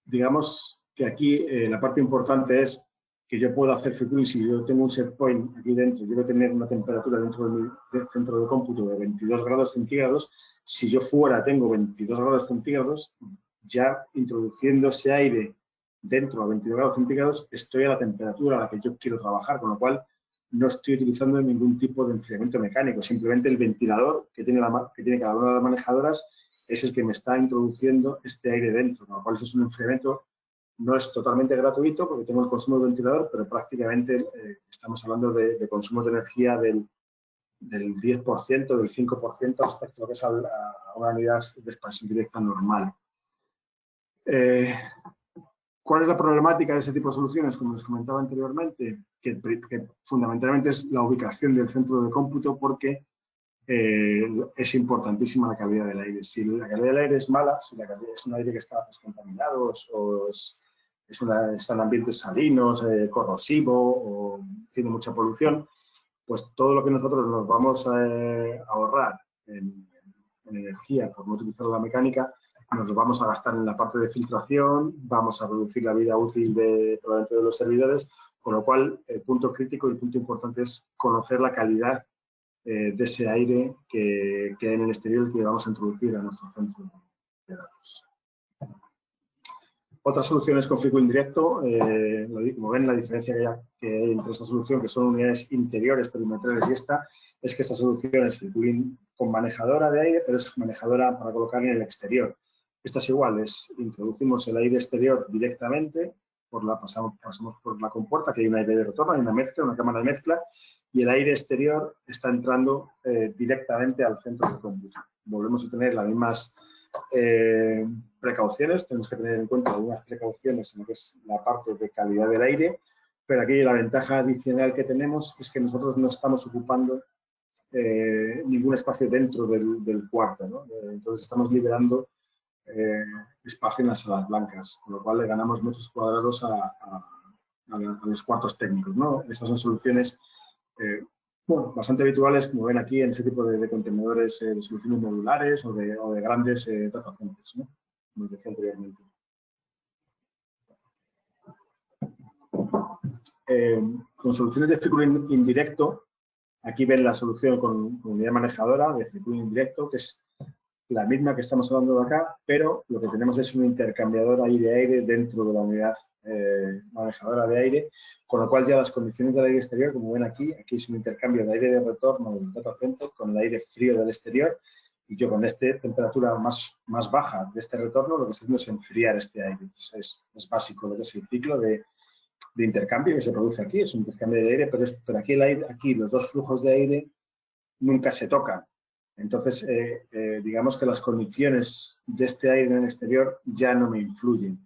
digamos que aquí la parte importante es que yo puedo hacer free cooling. Si yo tengo un set point aquí dentro, yo voy a tener una temperatura dentro de mi centro de cómputo de 22 grados centígrados. Si yo fuera tengo 22 grados centígrados, ya introduciendo ese aire dentro de 22 grados centígrados, estoy a la temperatura a la que yo quiero trabajar, con lo cual no estoy utilizando ningún tipo de enfriamiento mecánico. Simplemente el ventilador que tiene cada una de las manejadoras es el que me está introduciendo este aire dentro, con lo cual eso es un enfriamiento. No es totalmente gratuito porque tengo el consumo del ventilador, pero prácticamente estamos hablando de consumos de energía del 10%, del 5% respecto a lo que es a una unidad de expansión directa normal. ¿Cuál es la problemática de ese tipo de soluciones? Como les comentaba anteriormente, que fundamentalmente es la ubicación del centro de cómputo, porque es importantísima la calidad del aire. Si la calidad del aire es mala, si la calidad es un aire que está descontaminado o está en ambientes salinos, corrosivo o tiene mucha polución, pues todo lo que nosotros nos vamos a ahorrar en energía por no utilizar la mecánica, nos lo vamos a gastar en la parte de filtración, vamos a reducir la vida útil probablemente de los servidores, con lo cual el punto crítico y el punto importante es conocer la calidad de ese aire que hay en el exterior que vamos a introducir a nuestro centro de datos. Otras soluciones con free cooling directo, como ven, la diferencia que hay entre esta solución, que son unidades interiores perimetrales, y esta, es que esta solución es free cooling con manejadora de aire, pero es manejadora para colocar en el exterior. Esta es igual, introducimos el aire exterior directamente, pasamos por la compuerta, que hay un aire de retorno, hay una mezcla, una cámara de mezcla, y el aire exterior está entrando directamente al centro de cómputo. Volvemos a tener las mismas precauciones, tenemos que tener en cuenta algunas precauciones en lo que es la parte de calidad del aire, pero aquí la ventaja adicional que tenemos es que nosotros no estamos ocupando ningún espacio dentro del cuarto, ¿no? Entonces estamos liberando espacio en las salas blancas, con lo cual le ganamos metros cuadrados a los cuartos técnicos, ¿no? Estas son soluciones bueno, bastante habituales, como ven aquí, en este tipo de contenedores de soluciones modulares o de grandes data centers, ¿no? Como os decía anteriormente. Con soluciones de free cooling indirecto, aquí ven la solución con unidad manejadora de free cooling indirecto, que es la misma que estamos hablando de acá, pero lo que tenemos es un intercambiador aire-aire dentro de la unidad manejadora de aire, con lo cual ya las condiciones del aire exterior, como ven aquí es un intercambio de aire de retorno del data center con el aire frío del exterior, y yo con esta temperatura más baja de este retorno, lo que estoy haciendo es enfriar este aire. Es básico lo que es el ciclo de intercambio que se produce aquí, es un intercambio de aire, pero aquí los dos flujos de aire nunca se tocan. Entonces, digamos que las condiciones de este aire en el exterior ya no me influyen.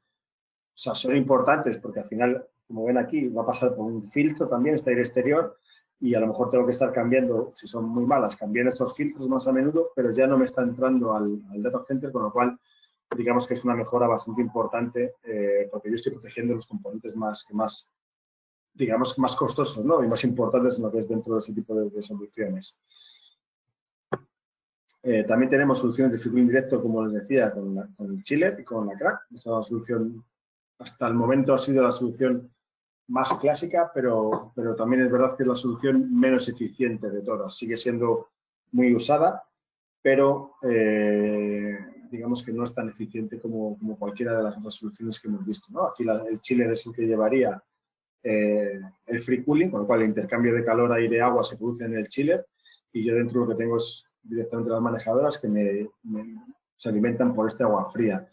O sea, son importantes porque al final, como ven aquí, va a pasar por un filtro también este aire exterior, y a lo mejor tengo que estar cambiando, si son muy malas, cambiar estos filtros más a menudo, pero ya no me está entrando al data center, con lo cual digamos que es una mejora bastante importante porque yo estoy protegiendo los componentes más costosos, ¿no? Y más importantes en lo que es dentro de ese tipo de soluciones. También tenemos soluciones de free cooling directo, como les decía, con el chiller y con la crack. Esta solución hasta el momento ha sido la solución más clásica, pero también es verdad que es la solución menos eficiente de todas. Sigue siendo muy usada, pero digamos que no es tan eficiente como cualquiera de las otras soluciones que hemos visto, ¿no? Aquí el chiller es el que llevaría el free cooling, con lo cual el intercambio de calor, aire y agua se produce en el chiller, y yo dentro lo que tengo es directamente las manejadoras que se alimentan por este agua fría.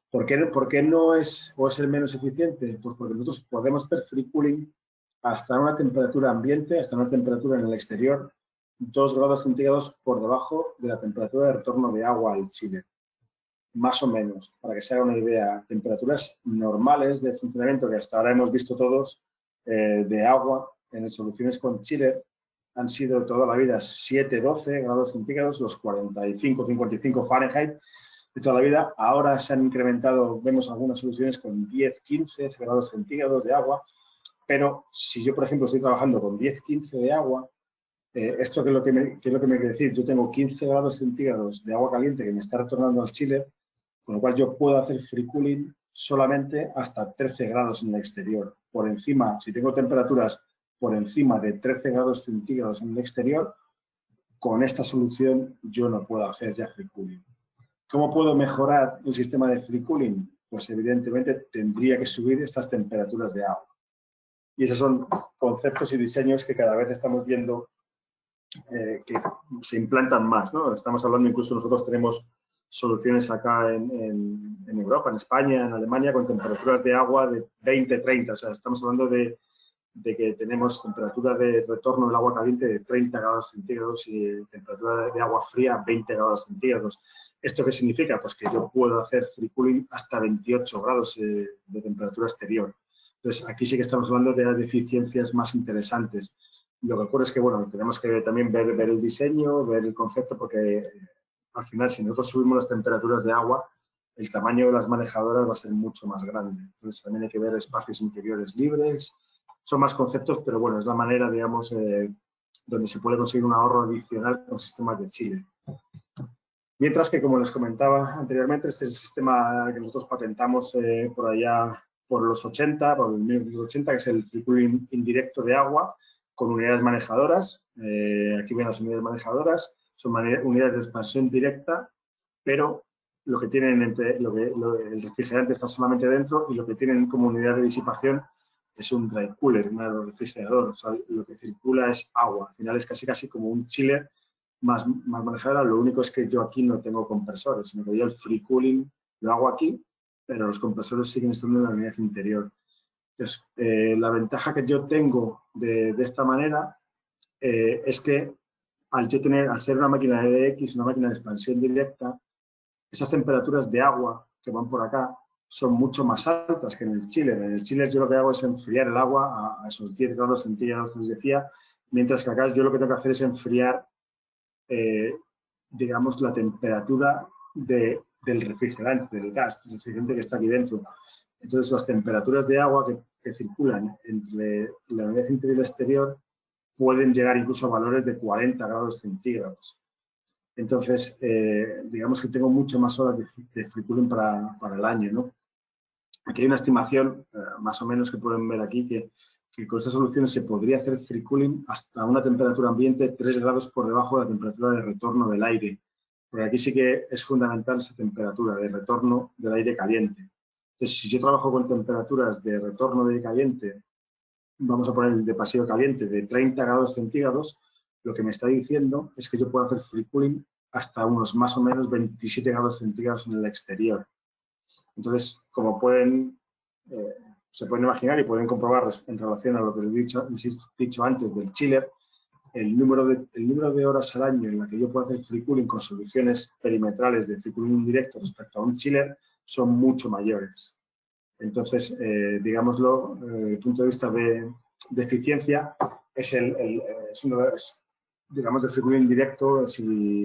¿Por qué no es o es el menos eficiente? Pues porque nosotros podemos hacer free cooling hasta una temperatura ambiente, hasta una temperatura en el exterior, 2 grados centígrados por debajo de la temperatura de retorno de agua al chiller. Más o menos, para que se haga una idea, temperaturas normales de funcionamiento que hasta ahora hemos visto todos de agua en soluciones con chiller han sido toda la vida 7-12 grados centígrados, los 45-55 Fahrenheit. toda la vida. Ahora se han incrementado, vemos algunas soluciones con 10, 15 grados centígrados de agua, pero si yo, por ejemplo, estoy trabajando con 10, 15 de agua, esto qué es lo que me quiere decir. Yo tengo 15 grados centígrados de agua caliente que me está retornando al chiller, con lo cual yo puedo hacer free cooling solamente hasta 13 grados en el exterior. Por encima, si tengo temperaturas por encima de 13 grados centígrados en el exterior, con esta solución yo no puedo hacer ya free cooling. ¿Cómo puedo mejorar el sistema de free cooling? Pues evidentemente tendría que subir estas temperaturas de agua. Y esos son conceptos y diseños que cada vez estamos viendo que se implantan más, ¿no? Estamos hablando, incluso nosotros tenemos soluciones acá en Europa, en España, en Alemania, con temperaturas de agua de 20, 30. O sea, estamos hablando de que tenemos temperatura de retorno del agua caliente de 30 grados centígrados y temperatura de agua fría 20 grados centígrados. ¿Esto qué significa? Pues que yo puedo hacer free cooling hasta 28 grados de temperatura exterior. Entonces, aquí sí que estamos hablando de eficiencias más interesantes. Lo que ocurre es que, bueno, tenemos que también ver el diseño, ver el concepto, porque al final, si nosotros subimos las temperaturas de agua, el tamaño de las manejadoras va a ser mucho más grande. Entonces, también hay que ver espacios interiores libres. Son más conceptos, pero bueno, es la manera, digamos, donde se puede conseguir un ahorro adicional con sistemas de chiller. Mientras que, como les comentaba anteriormente, este es el sistema que nosotros patentamos por allá por los 80, por el 1980, que es el free cooling indirecto de agua con unidades manejadoras. Aquí ven las unidades manejadoras, son unidades de expansión directa, pero lo que tienen el refrigerante está solamente dentro y lo que tienen como unidad de disipación es un dry cooler, un aerorefrigerador. O sea, lo que circula es agua. Al final es casi como un chiller más manejadora. Lo único es que yo aquí no tengo compresores, sino que yo el free cooling lo hago aquí, pero los compresores siguen estando en la unidad interior. Entonces, la ventaja que yo tengo de esta manera es que al ser una máquina de EDX, una máquina de expansión directa, esas temperaturas de agua que van por acá son mucho más altas que en el chiller. En el chiller yo lo que hago es enfriar el agua a esos 10 grados centígrados que les decía, mientras que acá yo lo que tengo que hacer es enfriar, digamos, la temperatura del refrigerante, del gas, del refrigerante que está aquí dentro. Entonces, las temperaturas de agua que circulan entre la unidad interior y la exterior pueden llegar incluso a valores de 40 grados centígrados. Entonces, digamos que tengo mucho más horas de free cooling para el año, ¿no? Aquí hay una estimación, más o menos, que pueden ver aquí, que con estas soluciones se podría hacer free cooling hasta una temperatura ambiente 3 grados por debajo de la temperatura de retorno del aire. Porque aquí sí que es fundamental esa temperatura de retorno del aire caliente. Entonces, si yo trabajo con temperaturas de retorno de aire caliente, vamos a poner de pasillo caliente, de 30 grados centígrados, lo que me está diciendo es que yo puedo hacer free cooling hasta unos más o menos 27 grados centígrados en el exterior. Entonces, como se pueden imaginar y pueden comprobar en relación a lo que les he dicho antes del chiller, el número de horas al año en la que yo puedo hacer free cooling con soluciones perimetrales de free cooling indirecto respecto a un chiller son mucho mayores. Entonces, digámoslo, desde el punto de vista de eficiencia, es uno de los, digamos, de free cooling indirecto,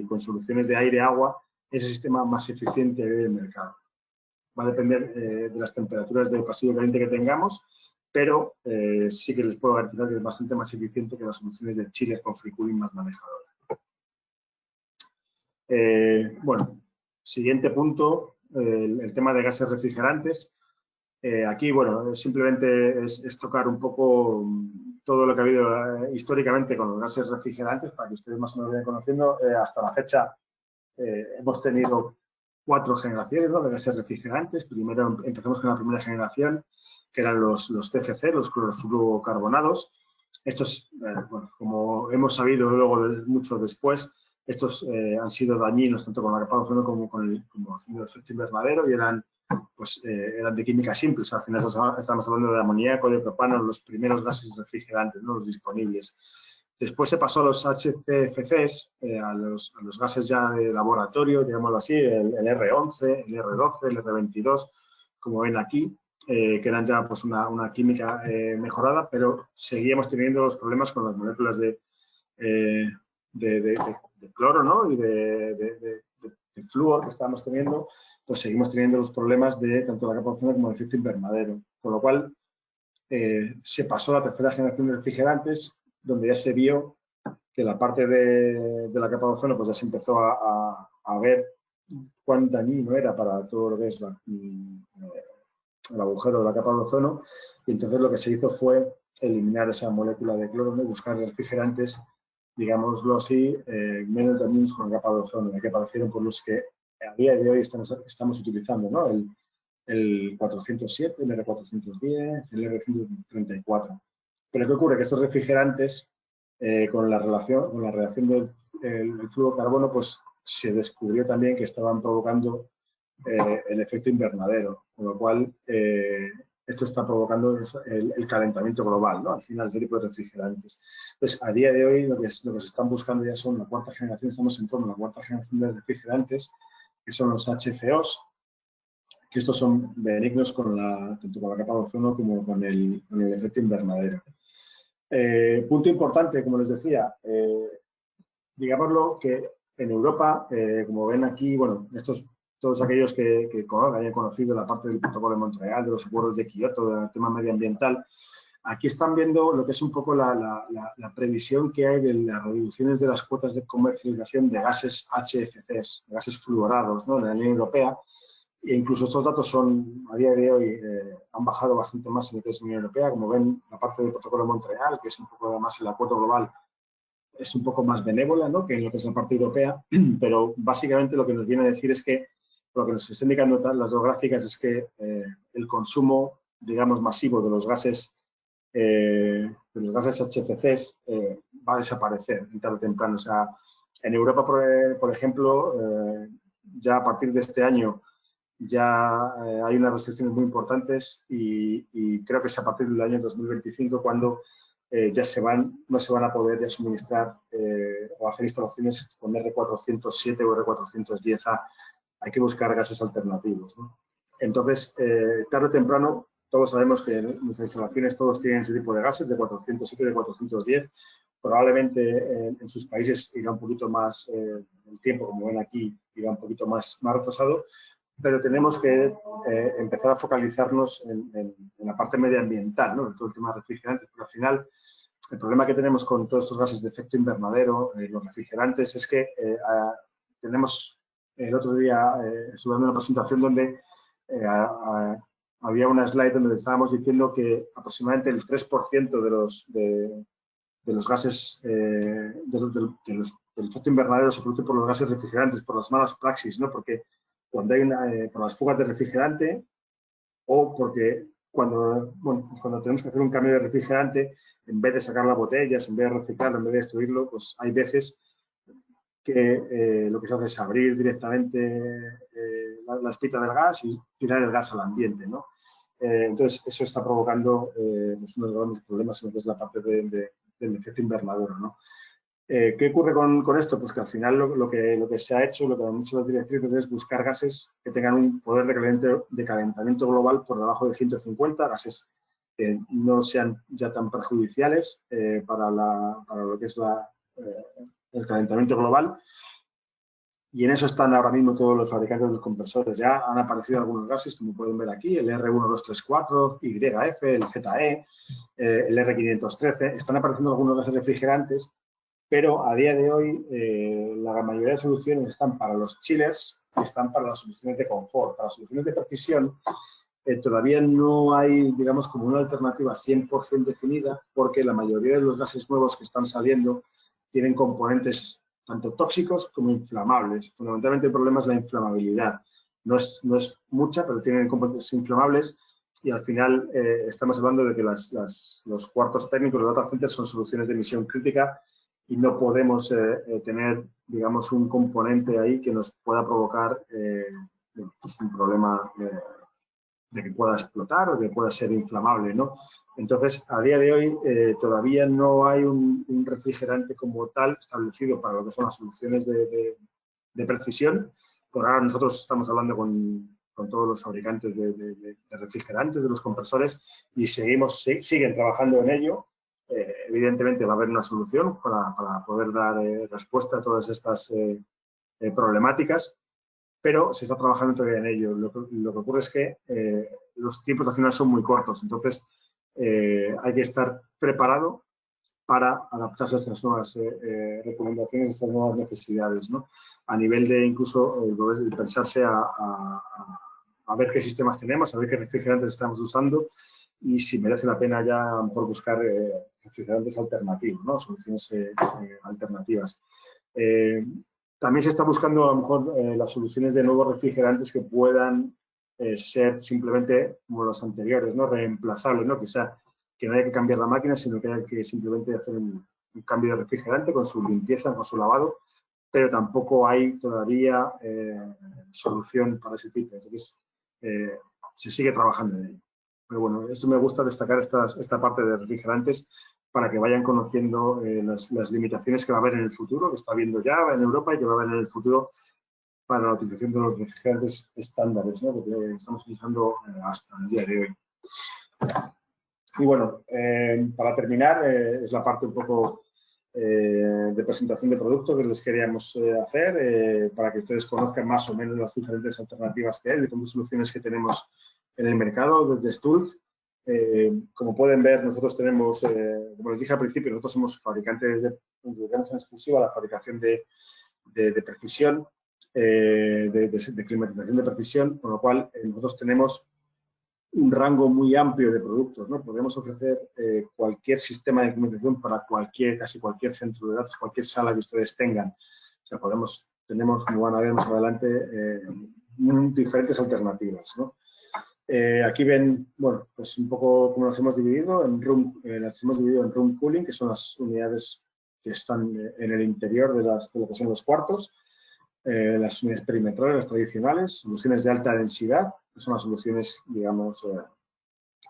con soluciones de aire-agua, es el sistema más eficiente del mercado. Va a depender de las temperaturas del pasillo caliente que tengamos, pero sí que les puedo garantizar que es bastante más eficiente que las soluciones de chiller con free cooling más manejadoras. Bueno, siguiente punto, el tema de gases refrigerantes. Aquí, bueno, simplemente es tocar un poco todo lo que ha habido históricamente con los gases refrigerantes, para que ustedes más o menos vayan conociendo. Hasta la fecha hemos tenido 4 generaciones, ¿no?, de gases refrigerantes. Primero empezamos con la primera generación, que eran los TFC, los clorofluorocarbonados. Estos, bueno, como hemos sabido luego mucho después, estos han sido dañinos tanto con la capa de ozono como con el efecto invernadero y eran de química simple. O sea, al final estamos hablando de amoníaco, de propano, los primeros gases refrigerantes, ¿no?, los disponibles. Después se pasó a los HCFCs, a los gases ya de laboratorio, digámoslo así, el R11, el R12, el R22, como ven aquí, que eran ya pues una química mejorada, pero seguíamos teniendo los problemas con las moléculas de cloro, ¿no?, y de flúor que estábamos teniendo, pues seguimos teniendo los problemas de tanto la capa de ozono como de efecto invernadero. Con lo cual, se pasó a la tercera generación de refrigerantes, donde ya se vio que la parte de la capa de ozono pues ya se empezó a ver cuán dañino era para todo lo que es el agujero de la capa de ozono, y entonces lo que se hizo fue eliminar esa molécula de cloro, ¿no? Y buscar refrigerantes, digámoslo así, menos dañinos con la capa de ozono, ya que aparecieron por los que a día de hoy estamos utilizando, ¿no? El 407, el R410, el R134. Pero ¿qué ocurre? Que estos refrigerantes, con la reacción del fluorocarbono, pues se descubrió también que estaban provocando el efecto invernadero, con lo cual esto está provocando el calentamiento global, ¿no? Al final, este tipo de refrigerantes. Entonces, a día de hoy, lo que se están buscando ya son la cuarta generación, estamos en torno a la cuarta generación de refrigerantes, que son los HCOs, que estos son benignos tanto con la capa de ozono como con el efecto invernadero. Punto importante, como les decía, digámoslo que en Europa, como ven aquí, bueno, todos aquellos que hayan conocido la parte del protocolo de Montreal, de los acuerdos de Kioto, del tema medioambiental, aquí están viendo lo que es un poco la previsión que hay de las reducciones de las cuotas de comercialización de gases HFCs, gases fluorados, ¿no? En la Unión Europea. E incluso estos datos a día de hoy, han bajado bastante más en lo que es la Unión Europea. Como ven, la parte del protocolo de Montreal, que es un poco más el acuerdo global, es un poco más benévola, ¿no? Que en lo que es la parte europea, pero básicamente lo que nos viene a decir es que, lo que nos está indicando las dos gráficas es que el consumo, digamos, masivo de los gases HFCs va a desaparecer tarde o temprano. O sea, en Europa, por ejemplo, ya a partir de este año ya hay unas restricciones muy importantes y creo que es a partir del año 2025 cuando no se van a poder ya suministrar o hacer instalaciones con R407 o R410A. Hay que buscar gases alternativos, ¿no? Entonces, tarde o temprano, todos sabemos que en nuestras instalaciones todos tienen ese tipo de gases, de 407 y de 410. Probablemente en sus países irá un poquito más, el tiempo, como ven aquí, irá un poquito más retrasado, pero tenemos que empezar a focalizarnos en la parte medioambiental, ¿no? En todo el tema de refrigerantes, porque al final el problema que tenemos con todos estos gases de efecto invernadero, los refrigerantes, es que tenemos, el otro día estuve dando una presentación donde había una slide donde estábamos diciendo que aproximadamente el 3% de los gases del efecto invernadero se produce por los gases refrigerantes, por las malas praxis, ¿no? Porque cuando hay por las fugas de refrigerante o porque cuando tenemos que hacer un cambio de refrigerante, en vez de sacar las botellas, en vez de reciclarlo, en vez de destruirlo, pues hay veces que lo que se hace es abrir directamente la espita del gas y tirar el gas al ambiente, ¿no? Entonces, eso está provocando pues unos grandes problemas en lo que es la parte del efecto invernadero, ¿no? ¿Qué ocurre con esto? Pues que al final lo que se ha hecho, lo que han hecho las directrices es buscar gases que tengan un poder de calentamiento global por debajo de 150, gases que no sean ya tan perjudiciales para lo que es el calentamiento global. Y en eso están ahora mismo todos los fabricantes de los compresores. Ya han aparecido algunos gases, como pueden ver aquí, el R1234, YF, el ZE, el R513. Están apareciendo algunos gases refrigerantes, pero a día de hoy la mayoría de soluciones están para los chillers y están para las soluciones de confort. Para las soluciones de precisión todavía no hay, digamos, como una alternativa 100% definida, porque la mayoría de los gases nuevos que están saliendo tienen componentes tanto tóxicos como inflamables. Fundamentalmente el problema es la inflamabilidad. No es mucha, pero tienen componentes inflamables y al final estamos hablando de que los cuartos técnicos, los data centers, son soluciones de emisión crítica y no podemos tener, digamos, un componente ahí que nos pueda provocar pues un problema de que pueda explotar o que pueda ser inflamable, ¿no? Entonces, a día de hoy todavía no hay un refrigerante como tal establecido para lo que son las soluciones de precisión. Por ahora nosotros estamos hablando con todos los fabricantes de refrigerantes, de los compresores, y siguen trabajando en ello. Evidentemente va a haber una solución para poder dar respuesta a todas estas problemáticas, pero se está trabajando todavía en ello. Lo que ocurre es que los tiempos al final son muy cortos, entonces hay que estar preparado para adaptarse a estas nuevas recomendaciones, a estas nuevas necesidades, ¿no? A nivel de incluso pensarse a ver qué sistemas tenemos, a ver qué refrigerantes estamos usando y si merece la pena ya por buscar refrigerantes alternativos, ¿no? Soluciones alternativas. También se está buscando a lo mejor las soluciones de nuevos refrigerantes que puedan ser simplemente como los anteriores, ¿no? Reemplazables, ¿no? Que no haya que cambiar la máquina, sino que haya que simplemente hacer un cambio de refrigerante con su limpieza, con su lavado, pero tampoco hay todavía solución para ese tipo. Entonces, se sigue trabajando en ello. Pero bueno, eso me gusta destacar esta parte de refrigerantes para que vayan conociendo las limitaciones que va a haber en el futuro, que está habiendo ya en Europa y que va a haber en el futuro para la utilización de los refrigerantes estándares, ¿no? Que estamos utilizando hasta el día de hoy. Y bueno, para terminar, es la parte un poco de presentación de producto que les queríamos hacer para que ustedes conozcan más o menos las diferentes alternativas que hay, diferentes soluciones que tenemos en el mercado desde Stulz. Como pueden ver, nosotros tenemos, como les dije al principio, nosotros somos fabricantes nos dedicamos en exclusiva a la fabricación de precisión, de climatización de precisión, con lo cual nosotros tenemos un rango muy amplio de productos, ¿no? Podemos ofrecer cualquier sistema de climatización para casi cualquier centro de datos, cualquier sala que ustedes tengan. O sea, tenemos, como van a ver más adelante, diferentes alternativas, ¿no? Aquí ven, bueno, pues un poco cómo las hemos dividido. Las hemos dividido en room cooling, que son las unidades que están en el interior de lo que son los cuartos. Las unidades perimetrales, las tradicionales, soluciones de alta densidad, que son las soluciones, digamos,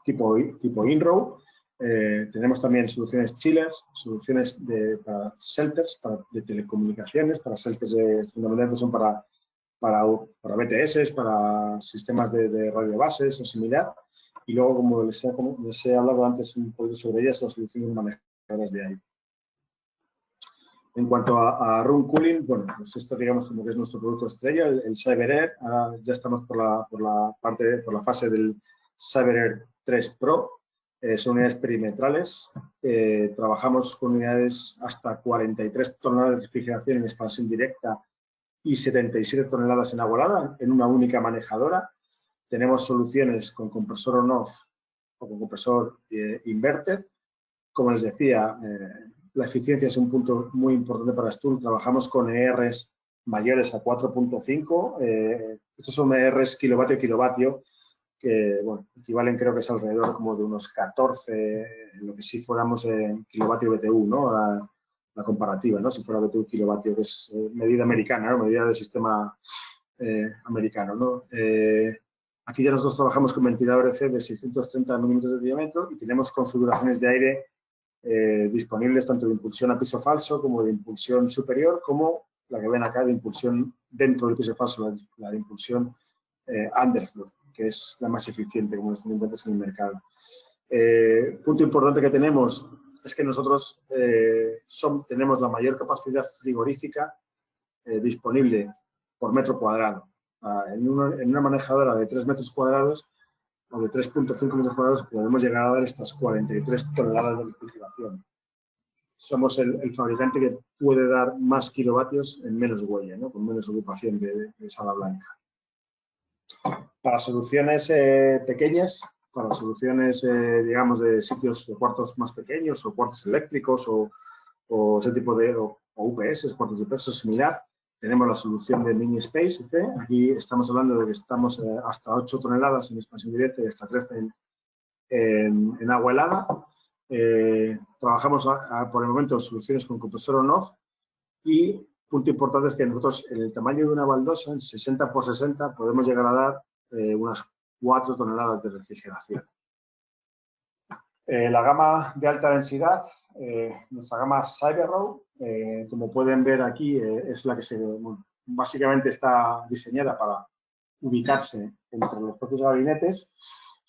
tipo in-row. Tenemos también soluciones chillers, soluciones para shelters, de telecomunicaciones, para shelters fundamentalmente son para BTS, para sistemas de radiobases o similar. Y luego, como les he hablado antes un poquito sobre ellas, las soluciones manejadoras de aire. En cuanto a room cooling, bueno, pues esto digamos como que es nuestro producto estrella, el CyberAir. Ahora ya estamos por la fase del CyberAir 3 Pro. Son unidades perimetrales. Trabajamos con unidades hasta 43 toneladas de refrigeración en expansión directa y 77 toneladas en agua helada en una única manejadora. Tenemos soluciones con compresor on-off o con compresor inverter. Como les decía, la eficiencia es un punto muy importante para Stulz. Trabajamos con ERs mayores a 4.5. Estos son ERs kilovatio-kilovatio, que bueno, equivalen creo que es alrededor como de unos 14, lo que si fuéramos en kilovatio BTU, ¿no? La comparativa, ¿no? Si fuera BTU kilovatio, que es medida americana, ¿no? Medida del sistema americano, ¿no? Aquí ya nosotros trabajamos con ventilador EC de 630 milímetros de diámetro y tenemos configuraciones de aire disponibles tanto de impulsión a piso falso como de impulsión superior, como la que ven acá de impulsión dentro del piso falso, la de impulsión underfloor, que es la más eficiente, como les comenté antes, en el mercado. Punto importante que tenemos es que nosotros tenemos la mayor capacidad frigorífica disponible por metro cuadrado. En una manejadora de 3 metros cuadrados o de 3.5 metros cuadrados podemos llegar a dar estas 43 toneladas de refrigeración. Somos el fabricante que puede dar más kilovatios en menos huella, ¿no? Con menos ocupación de sala blanca. Para soluciones pequeñas, para soluciones, digamos, de sitios de cuartos más pequeños o cuartos eléctricos o ese tipo de UPS, cuartos de UPS similar, tenemos la solución de Mini Space C. Aquí estamos hablando de que estamos hasta 8 toneladas en expansión directa y hasta 13 en agua helada. Trabajamos por el momento soluciones con compresor on-off y punto importante es que nosotros en el tamaño de una baldosa, en 60 por 60, podemos llegar a dar unas 4 toneladas de refrigeración. La gama de alta densidad, nuestra gama CyberRow, como pueden ver aquí, es la que básicamente está diseñada para ubicarse entre los propios gabinetes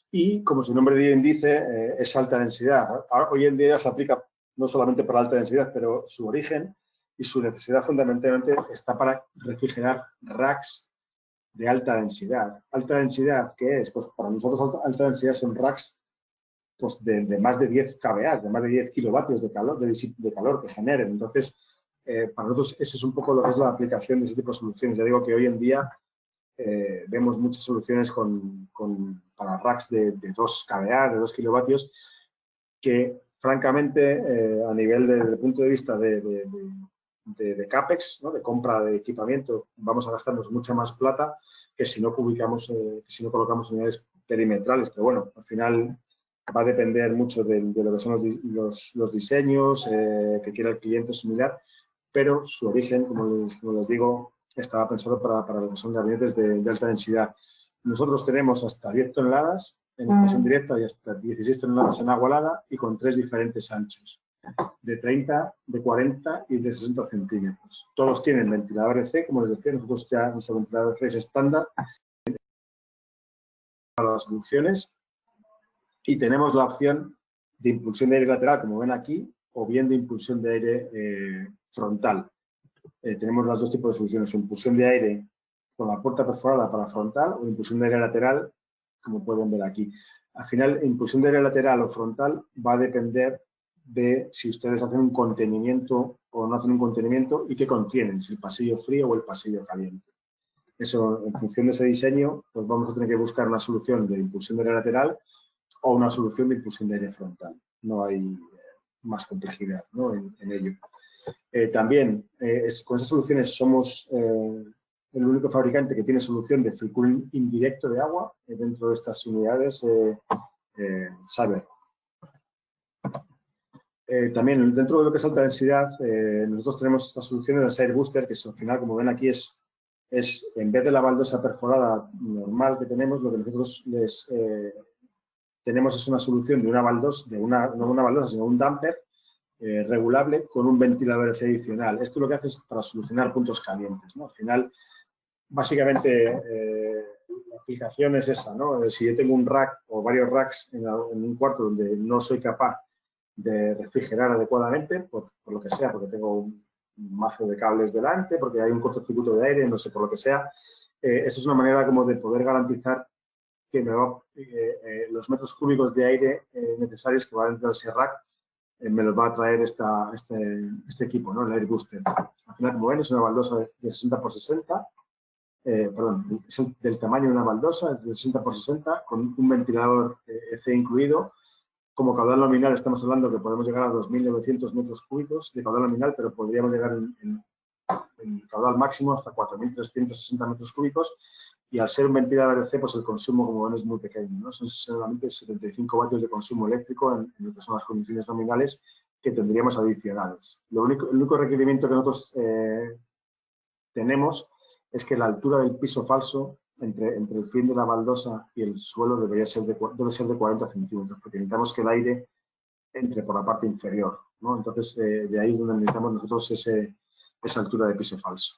y, como su nombre bien dice, es alta densidad. Hoy en día se aplica no solamente para alta densidad, pero su origen y su necesidad fundamentalmente está para refrigerar racks de alta densidad. ¿Alta densidad qué es? Pues para nosotros alta densidad son racks pues de más de 10 kVA, de más de 10 kilovatios de calor que generen. Entonces, para nosotros ese es un poco lo que es la aplicación de ese tipo de soluciones. Ya digo que hoy en día vemos muchas soluciones para racks de 2 kVA, de 2 kilovatios, que francamente, a nivel del punto de vista de CAPEX, ¿no? De compra de equipamiento, vamos a gastarnos mucha más plata que si no colocamos unidades perimetrales. Pero bueno, al final va a depender mucho de lo que son los diseños que quiera el cliente similar, pero su origen, como les digo, estaba pensado para lo que son gabinetes de alta densidad. Nosotros tenemos hasta 10 toneladas en expresión directa y hasta 16 toneladas en agua helada y con 3 diferentes anchos, de 30, de 40 y de 60 centímetros. Todos tienen ventilador EC, como les decía, nosotros ya nuestro ventilador EC es estándar para las soluciones y tenemos la opción de impulsión de aire lateral, como ven aquí, o bien de impulsión de aire frontal. Tenemos los dos tipos de soluciones, impulsión de aire con la puerta perforada para frontal o impulsión de aire lateral, como pueden ver aquí. Al final, impulsión de aire lateral o frontal va a depender de si ustedes hacen un contenimiento o no hacen un contenimiento y qué contienen, si el pasillo frío o el pasillo caliente. Eso, en función de ese diseño, pues vamos a tener que buscar una solución de impulsión de aire lateral o una solución de impulsión de aire frontal. No hay más complejidad, ¿no? en ello. También, con esas soluciones somos el único fabricante que tiene solución de free cooling indirecto de agua dentro de estas unidades Saber. También dentro de lo que es alta densidad, nosotros tenemos estas soluciones de Air Booster, que al final, como ven aquí, es en vez de la baldosa perforada normal que tenemos, lo que nosotros tenemos es una solución de una baldosa, no una baldosa, sino un damper regulable con un ventilador EC adicional. Esto lo que hace es para solucionar puntos calientes, ¿no? Al final, básicamente, la aplicación es esa, ¿no? Si yo tengo un rack o varios racks en un cuarto donde no soy capaz de refrigerar adecuadamente, por lo que sea, porque tengo un mazo de cables delante, porque hay un cortocircuito de aire, no sé, por lo que sea, eso es una manera como de poder garantizar que los metros cúbicos de aire necesarios que van dentro de ese rack me los va a traer este equipo, ¿no? El Air Booster. Al final, como ven, es una baldosa de 60 por 60, perdón, es del tamaño de una baldosa, es de 60 por 60, con un ventilador EC incluido. Como caudal nominal estamos hablando que podemos llegar a 2.900 metros cúbicos de caudal nominal, pero podríamos llegar en caudal máximo hasta 4.360 metros cúbicos. Y al ser un ventilador EC, pues el consumo, como ven, es muy pequeño, ¿no? Son solamente 75 vatios de consumo eléctrico en lo que son las condiciones nominales que tendríamos adicionales. El único requerimiento que nosotros tenemos es que la altura del piso falso entre el fin de la baldosa y el suelo debe ser de 40 centímetros, porque necesitamos que el aire entre por la parte inferior, ¿no? Entonces, de ahí es donde necesitamos nosotros esa altura de piso falso.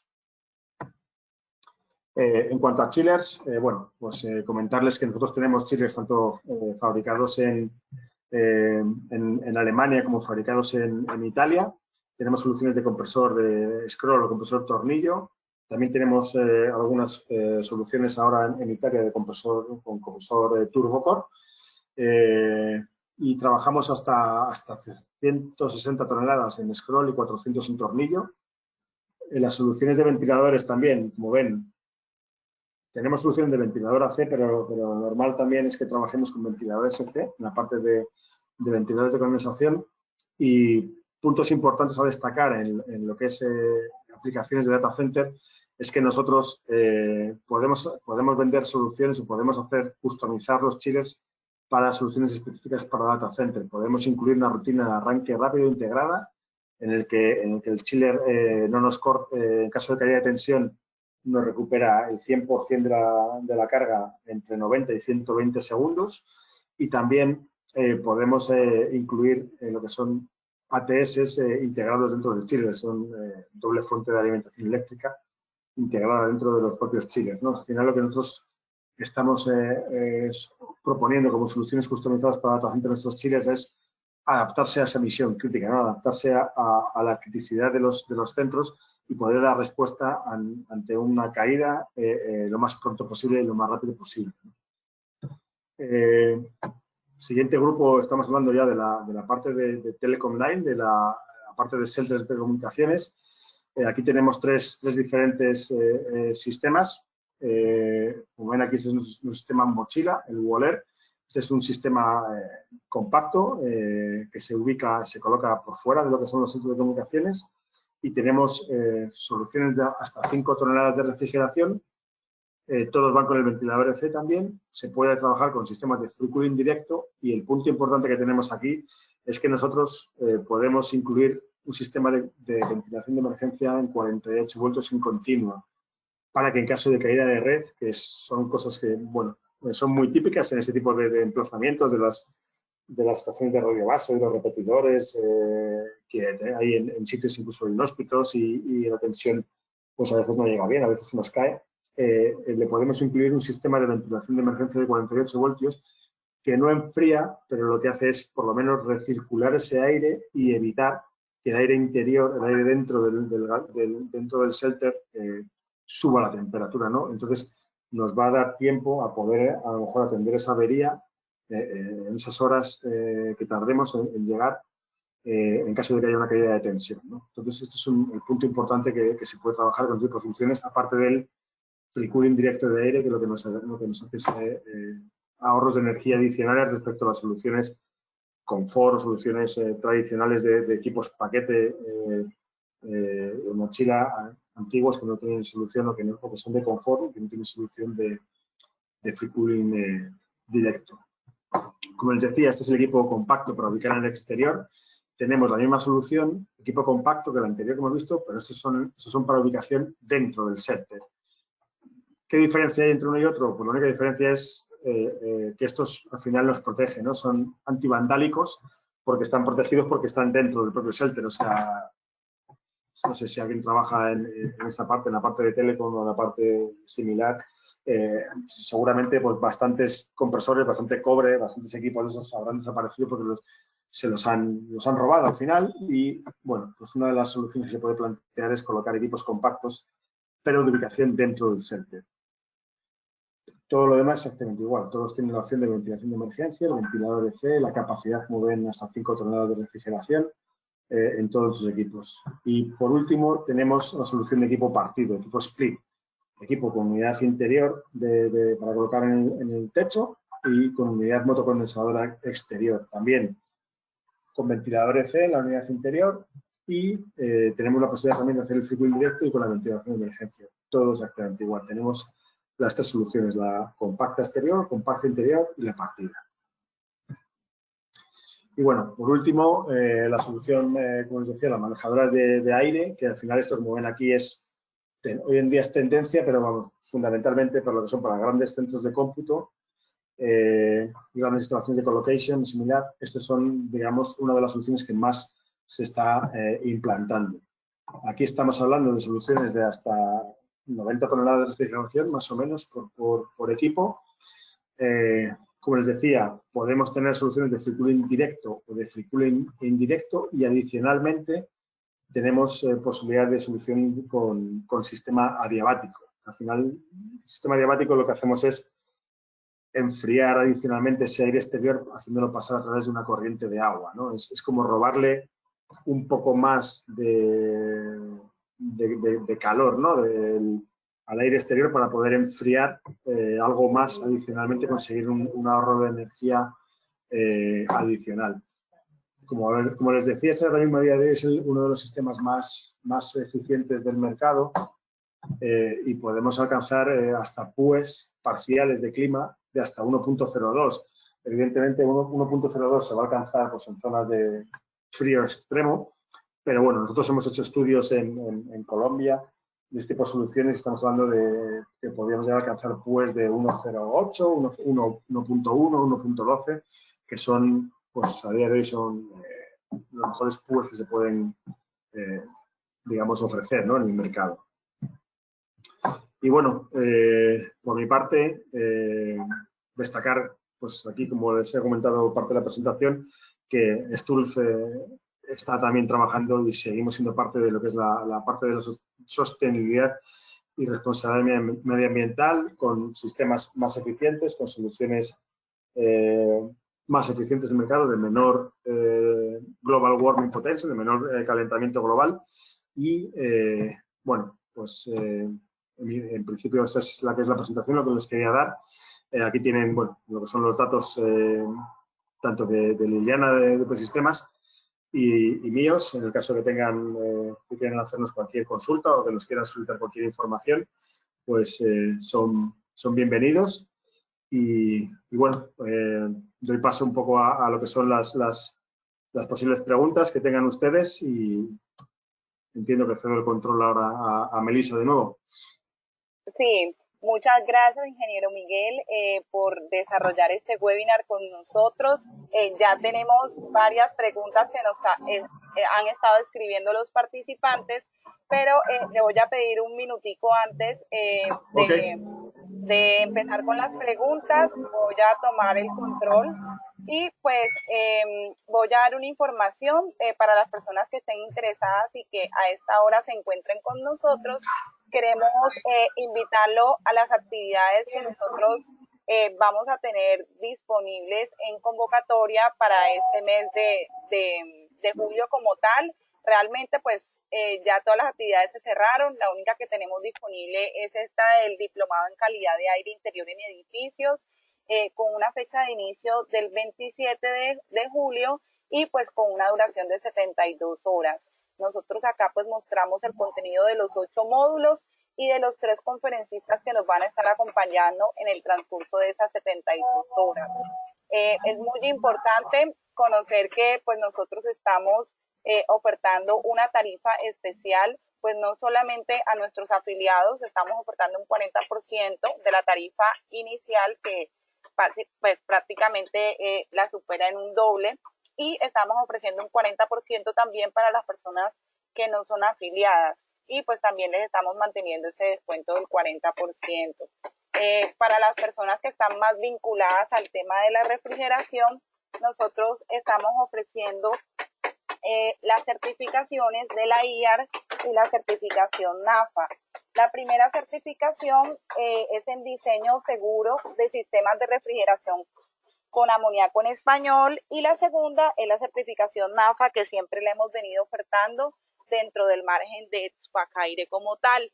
En cuanto a chillers, bueno, pues comentarles que nosotros tenemos chillers tanto fabricados en Alemania como fabricados en Italia. Tenemos soluciones de compresor de scroll o compresor tornillo. También tenemos algunas soluciones ahora en Italia con compresor turbocore. Y trabajamos hasta 160 toneladas en scroll y 400 en tornillo. Las soluciones de ventiladores también, como ven, tenemos solución de ventilador AC, pero normal también es que trabajemos con ventiladores EC, en la parte de ventiladores de condensación. Y puntos importantes a destacar en lo que es aplicaciones de data center es que nosotros podemos vender soluciones o podemos customizar los chillers para soluciones específicas para data center. Podemos incluir una rutina de arranque rápido integrada en el que el chiller no nos corte, en caso de caída de tensión, nos recupera el 100% de la carga entre 90 y 120 segundos. Y también podemos incluir lo que son ATS integrados dentro del chiller. Son doble fuente de alimentación eléctrica integrada dentro de los propios chillers, ¿no? Al final, lo que nosotros estamos proponiendo como soluciones customizadas para data center de nuestros chillers es adaptarse a esa misión crítica, ¿no? Adaptarse a la criticidad de los centros y poder dar respuesta ante una caída lo más pronto posible y lo más rápido posible. Siguiente grupo, estamos hablando ya de la parte de Telecom Line, de la parte de shelters de telecomunicaciones. Aquí tenemos tres diferentes sistemas. Como ven aquí, este es un sistema mochila, el Waller. Este es un sistema compacto que se coloca por fuera de lo que son los centros de comunicaciones, y tenemos soluciones de hasta 5 toneladas de refrigeración. Todos van con el ventilador EC también. Se puede trabajar con sistemas de free cooling directo, y el punto importante que tenemos aquí es que nosotros podemos incluir un sistema de ventilación de emergencia en 48 voltios en continua, para que en caso de caída de red, que son cosas que, bueno, son muy típicas en este tipo de emplazamientos de las estaciones de radio base, de los repetidores, que hay en sitios incluso inhóspitos, y la tensión pues a veces no llega bien, a veces se nos cae. Le podemos incluir un sistema de ventilación de emergencia de 48 voltios que no enfría, pero lo que hace es por lo menos recircular ese aire y evitar que el aire interior, el aire dentro del shelter, suba la temperatura, ¿no? Entonces, nos va a dar tiempo a poder, a lo mejor, atender esa avería en esas horas que tardemos en llegar, en caso de que haya una caída de tensión, ¿no? Entonces, este es el punto importante que se puede trabajar con este tipo de funciones, aparte del free cooling directo de aire, que lo que nos hace es ahorros de energía adicionales respecto a las soluciones confort o soluciones tradicionales de equipos paquete o mochila antiguos que no tienen solución, o que son de confort, que no tienen solución de free cooling directo. Como les decía, este es el equipo compacto para ubicar en el exterior. Tenemos la misma solución, equipo compacto, que el anterior que hemos visto, pero estos son para ubicación dentro del shelter. ¿Qué diferencia hay entre uno y otro? Pues la única diferencia es que estos al final nos protegen, ¿no? Son antivandálicos porque están protegidos, porque están dentro del propio shelter. O sea, no sé si alguien trabaja en esta parte, en la parte de telecom o en la parte similar, seguramente pues bastantes compresores, bastante cobre, bastantes equipos de esos habrán desaparecido porque se los han robado al final. Y bueno, pues una de las soluciones que se puede plantear es colocar equipos compactos, pero de ubicación dentro del shelter. Todo lo demás es exactamente igual. Todos tienen la opción de ventilación de emergencia, el ventilador EC, la capacidad, como ven, hasta 5 toneladas de refrigeración en todos sus equipos. Y por último, tenemos la solución de equipo partido, equipo split. Equipo con unidad interior para colocar en el techo, y con unidad motocondensadora exterior. También con ventilador EC en la unidad interior, y tenemos la posibilidad también de hacer el free cooling directo y con la ventilación de emergencia. Todo exactamente igual. Tenemos las tres soluciones: la compacta exterior, compacta interior y la partida. Y bueno, por último, la solución, como les decía, las manejadoras de aire, que al final esto, como ven aquí, hoy en día es tendencia, pero vamos, fundamentalmente para lo que son para grandes centros de cómputo, grandes instalaciones de colocation y similar. Estas son, digamos, una de las soluciones que más se está implantando. Aquí estamos hablando de soluciones de hasta 90 toneladas de refrigeración, más o menos, por equipo. Como les decía, podemos tener soluciones de free cooling directo o de free cooling indirecto, y adicionalmente tenemos posibilidad de solución con sistema adiabático. Al final, el sistema adiabático lo que hacemos es enfriar adicionalmente ese aire exterior, haciéndolo pasar a través de una corriente de agua, ¿no? Es como robarle un poco más de calor, ¿no? Al aire exterior, para poder enfriar algo más adicionalmente, conseguir un ahorro de energía adicional. Como les decía, esta misma día de hoy es uno de los sistemas más eficientes del mercado, y podemos alcanzar hasta PUEs parciales de clima de hasta 1.02. Evidentemente, 1.02 se va a alcanzar pues, en zonas de frío extremo, pero bueno, nosotros hemos hecho estudios en Colombia de este tipo de soluciones. Estamos hablando de que podríamos llegar a alcanzar PUEs de 1.08, 1.1, 1.12, que son, pues a día de hoy son los mejores PUEs que se pueden, digamos, ofrecer, ¿no?, en el mercado. Y bueno, por mi parte, destacar, pues aquí, como les he comentado parte de la presentación, que Stulf está también trabajando, y seguimos siendo parte de lo que es la parte de sostenibilidad y responsabilidad medioambiental, con sistemas más eficientes, con soluciones más eficientes del mercado, de menor global warming potential, de menor calentamiento global. Y, bueno, pues en principio esa es la que es la presentación, lo que les quería dar. Aquí tienen, bueno, lo que son los datos tanto de Liliana de Ecosistemas y míos, en el caso que tengan, que quieran hacernos cualquier consulta o que nos quieran solicitar cualquier información, pues son bienvenidos. Y bueno, doy paso un poco a lo que son las posibles preguntas que tengan ustedes y entiendo que cedo el control ahora a Melissa de nuevo. Sí, muchas gracias, ingeniero Miguel, por desarrollar este webinar con nosotros. Ya tenemos varias preguntas que nos han estado escribiendo los participantes, pero le voy a pedir un minutico antes de empezar con las preguntas. Voy a tomar el control y pues voy a dar una información para las personas que estén interesadas y que a esta hora se encuentren con nosotros. Queremos invitarlo a las actividades que nosotros vamos a tener disponibles en convocatoria para este mes de julio como tal. Realmente, pues, ya todas las actividades se cerraron. La única que tenemos disponible es esta del Diplomado en Calidad de Aire Interior en Edificios, con una fecha de inicio del 27 de julio y pues con una duración de 72 horas. Nosotros acá pues mostramos el contenido de los 8 módulos y de los 3 conferencistas que nos van a estar acompañando en el transcurso de esas 72 horas. Es muy importante conocer que pues nosotros estamos ofertando una tarifa especial, pues no solamente a nuestros afiliados, estamos ofertando un 40% de la tarifa inicial que pues prácticamente la supera en un doble, y estamos ofreciendo un 40% también para las personas que no son afiliadas y pues también les estamos manteniendo ese descuento del 40%. Para las personas que están más vinculadas al tema de la refrigeración, nosotros estamos ofreciendo las certificaciones de la IAR y la certificación NAFA. La primera certificación es en diseño seguro de sistemas de refrigeración con amoníaco en español, y la segunda es la certificación NAFA, que siempre le hemos venido ofertando dentro del margen de Expacaire como tal.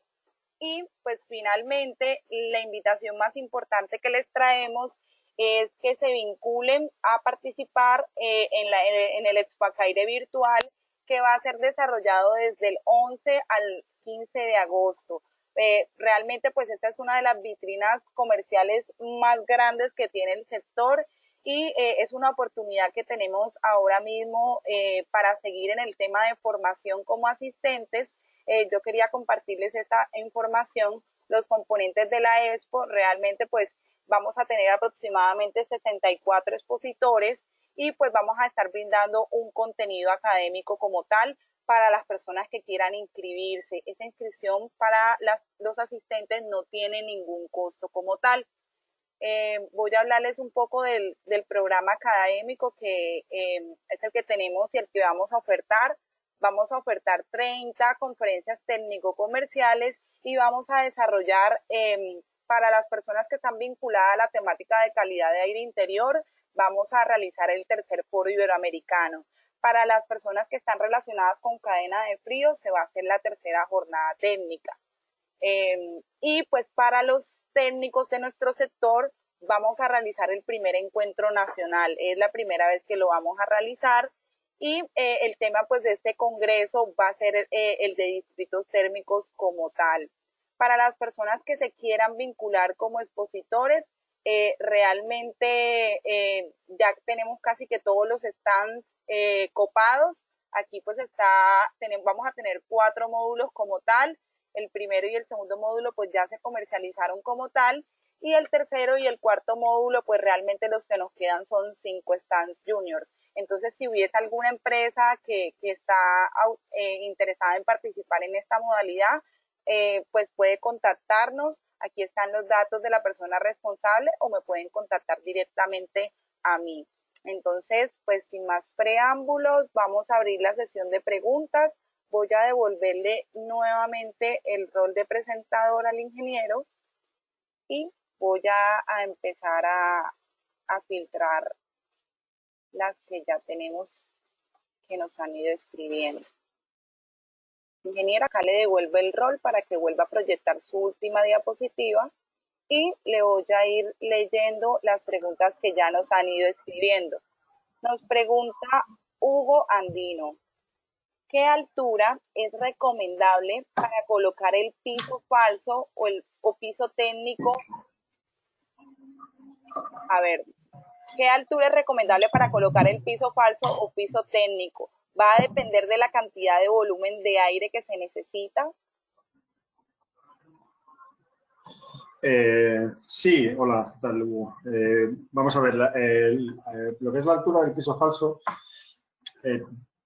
Y pues finalmente la invitación más importante que les traemos es que se vinculen a participar en el Expacaire virtual, que va a ser desarrollado desde el 11 al 15 de agosto. Realmente pues esta es una de las vitrinas comerciales más grandes que tiene el sector y es una oportunidad que tenemos ahora mismo para seguir en el tema de formación como asistentes. Yo quería compartirles esta información. Los componentes de la Expo, realmente pues vamos a tener aproximadamente 64 expositores y pues vamos a estar brindando un contenido académico como tal para las personas que quieran inscribirse. Esa inscripción para los asistentes no tiene ningún costo como tal. Voy a hablarles un poco del programa académico que es el que tenemos y el que vamos a ofertar. Vamos a ofertar 30 conferencias técnico-comerciales y vamos a desarrollar para las personas que están vinculadas a la temática de calidad de aire interior, vamos a realizar el tercer foro iberoamericano. Para las personas que están relacionadas con cadena de frío, se va a hacer la tercera jornada técnica. Y pues para los técnicos de nuestro sector vamos a realizar el primer encuentro nacional. Es la primera vez que lo vamos a realizar y el tema pues de este congreso va a ser el de distritos térmicos como tal. Para las personas que se quieran vincular como expositores, realmente ya tenemos casi que todos los stands copados. Aquí pues vamos a tener 4 módulos como tal. El primero y el segundo módulo pues ya se comercializaron como tal, y el tercero y el cuarto módulo pues realmente los que nos quedan son 5 stands juniors. Entonces si hubiese alguna empresa que está interesada en participar en esta modalidad, pues puede contactarnos. Aquí están los datos de la persona responsable o me pueden contactar directamente a mí. Entonces, pues sin más preámbulos, vamos a abrir la sesión de preguntas. voy a devolverle nuevamente el rol de presentador al ingeniero y voy a empezar a filtrar las que ya tenemos que nos han ido escribiendo. Ingeniero, acá le devuelvo el rol para que vuelva a proyectar su última diapositiva y le voy a ir leyendo las preguntas que ya nos han ido escribiendo. Nos pregunta Hugo Andino, ¿qué altura es recomendable para colocar el piso falso o piso técnico? A ver, ¿qué altura es recomendable para colocar el piso falso o piso técnico? ¿Va a depender de la cantidad de volumen de aire que se necesita? Sí, hola, ¿qué tal, Hugo? Vamos a ver, lo que es la altura del piso falso,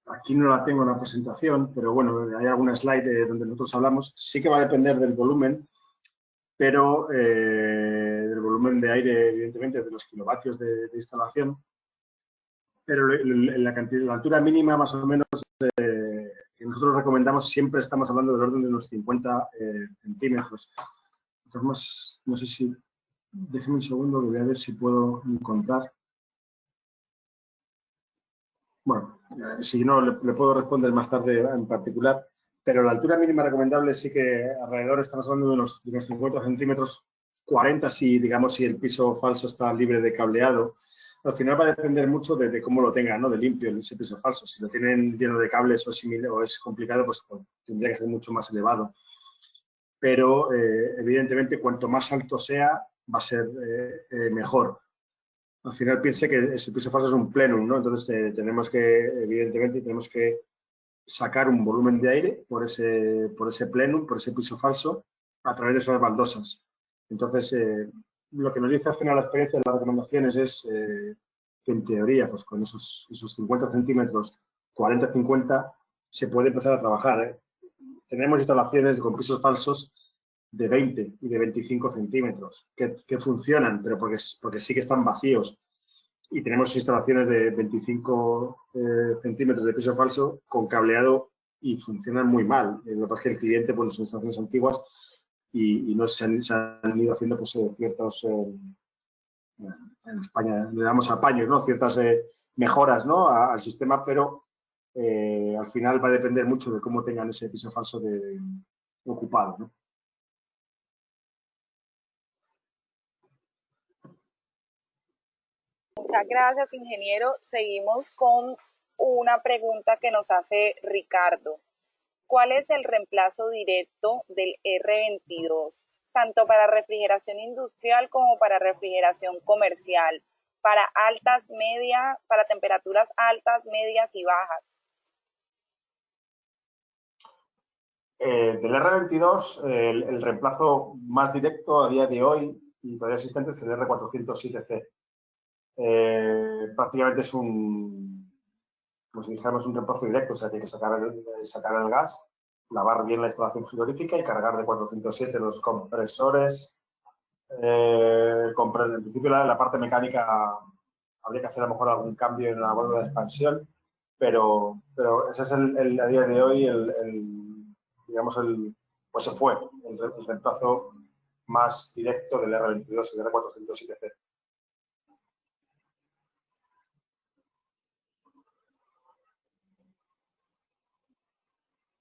aquí no la tengo en la presentación, pero bueno, hay alguna slide donde nosotros hablamos. Sí que va a depender del volumen, pero del volumen de aire, evidentemente, de los kilovatios de instalación. Pero la altura mínima, más o menos, que nosotros recomendamos, siempre estamos hablando del orden de unos 50 centímetros. Entonces, no sé si... Déjeme un segundo, que voy a ver si puedo encontrar. Bueno, si no, le puedo responder más tarde en particular. Pero la altura mínima recomendable sí que alrededor estamos hablando de unos 50 centímetros, 40 si, digamos, si el piso falso está libre de cableado. Al final va a depender mucho de cómo lo tengan, ¿no? De limpio ese piso falso. Si lo tienen lleno de cables o es complicado, pues tendría que ser mucho más elevado. Pero, evidentemente, cuanto más alto sea, va a ser mejor. Al final piense que ese piso falso es un plenum, ¿no? Entonces, evidentemente, tenemos que sacar un volumen de aire por ese plenum, por ese piso falso, a través de esas baldosas. Entonces, lo que nos dice al final la experiencia de las recomendaciones es que en teoría, pues con esos 50 centímetros, 40-50, se puede empezar a trabajar. Tenemos instalaciones con pisos falsos de 20 y de 25 centímetros que funcionan, pero porque sí que están vacíos. Y tenemos instalaciones de 25 centímetros de piso falso con cableado y funcionan muy mal. Lo que pasa es que el cliente, pues son instalaciones antiguas y no se han ido haciendo pues, ciertos, en España le damos apaños, ¿no? Ciertas mejoras, ¿no? Al sistema, pero al final va a depender mucho de cómo tengan ese piso falso ocupado, ¿no? Muchas gracias, ingeniero. Seguimos con una pregunta que nos hace Ricardo. ¿Cuál es el reemplazo directo del R22, tanto para refrigeración industrial como para refrigeración comercial, para altas, medias, para temperaturas altas, medias y bajas? Del R22, el reemplazo más directo a día de hoy y todavía existente es el R407C. Prácticamente es como si dijéramos, un reemplazo directo, o sea, que hay que sacar el gas, lavar bien la instalación frigorífica y cargar de 407 los compresores. En principio, la parte mecánica habría que hacer a lo mejor algún cambio en la válvula de expansión, pero ese es a día de hoy digamos, pues se fue el reemplazo más directo del R22 y del R407C.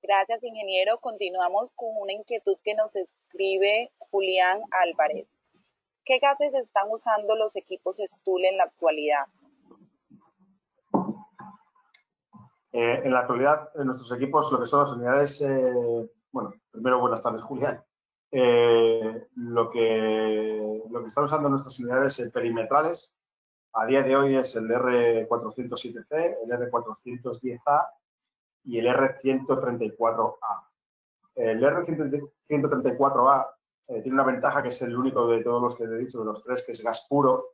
Gracias, ingeniero. Continuamos con una inquietud que nos escribe Julián Álvarez. ¿Qué gases están usando los equipos Stool en la actualidad? En la actualidad, en nuestros equipos, lo que son las unidades, bueno, primero buenas tardes, Julián. Lo que están usando nuestras unidades perimetrales a día de hoy es el R407C, el R410A y el R134A. El R134A tiene una ventaja que es el único de todos los que he dicho, de los tres, que es gas puro,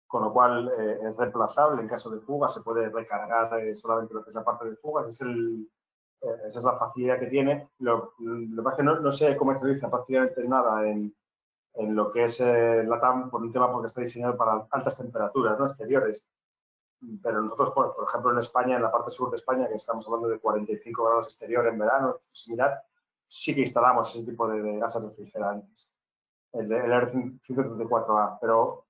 con lo cual es reemplazable en caso de fuga, se puede recargar solamente lo que es la parte de fugas, esa es la facilidad que tiene. Lo que pasa es que no se comercializa prácticamente nada en lo que es LATAM por un tema porque está diseñado para altas temperaturas, ¿no? Exteriores. pero nosotros, por ejemplo, en España, en la parte sur de España, que estamos hablando de 45 grados exterior en verano, similar, sí que instalamos ese tipo de gases refrigerantes, el R134A, pero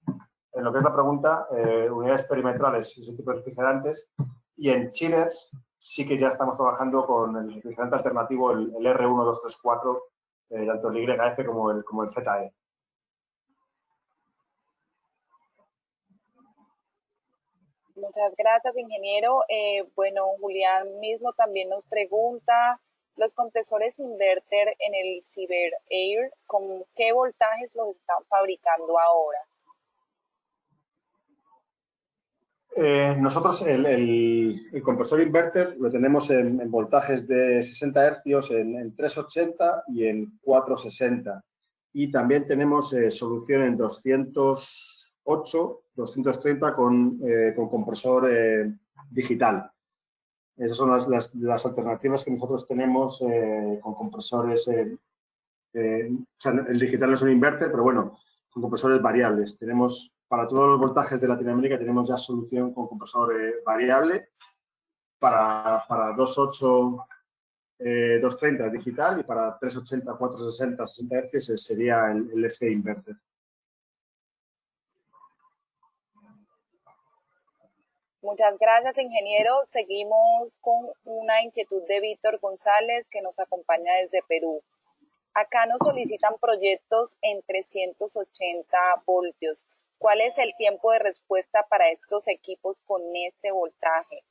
en lo que es la pregunta, unidades perimetrales, ese tipo de refrigerantes, y en chillers sí que ya estamos trabajando con el refrigerante alternativo, el R1234, tanto el YF como el ZE. Muchas gracias, ingeniero. Bueno, Julián mismo también nos pregunta, los compresores inverter en el Cyber Air, ¿con qué voltajes los están fabricando ahora? Nosotros el compresor inverter lo tenemos en voltajes de 60 Hz en 380 y en 460. Y también tenemos solución en 208, 230 con compresor digital. Esas son las alternativas que nosotros tenemos con compresores. O sea, el digital no es un inverter, pero bueno, con compresores variables. Tenemos para todos los voltajes de Latinoamérica tenemos ya solución con compresor variable. Para 2.8, 2.30 es digital y para 3.80, 4.60, 60 Hz sería el EC inverter. Muchas gracias, ingeniero. Seguimos con una inquietud de Víctor González, que nos acompaña desde Perú. Acá nos solicitan proyectos en 380 voltios. ¿Cuál es el tiempo de respuesta para estos equipos con este voltaje?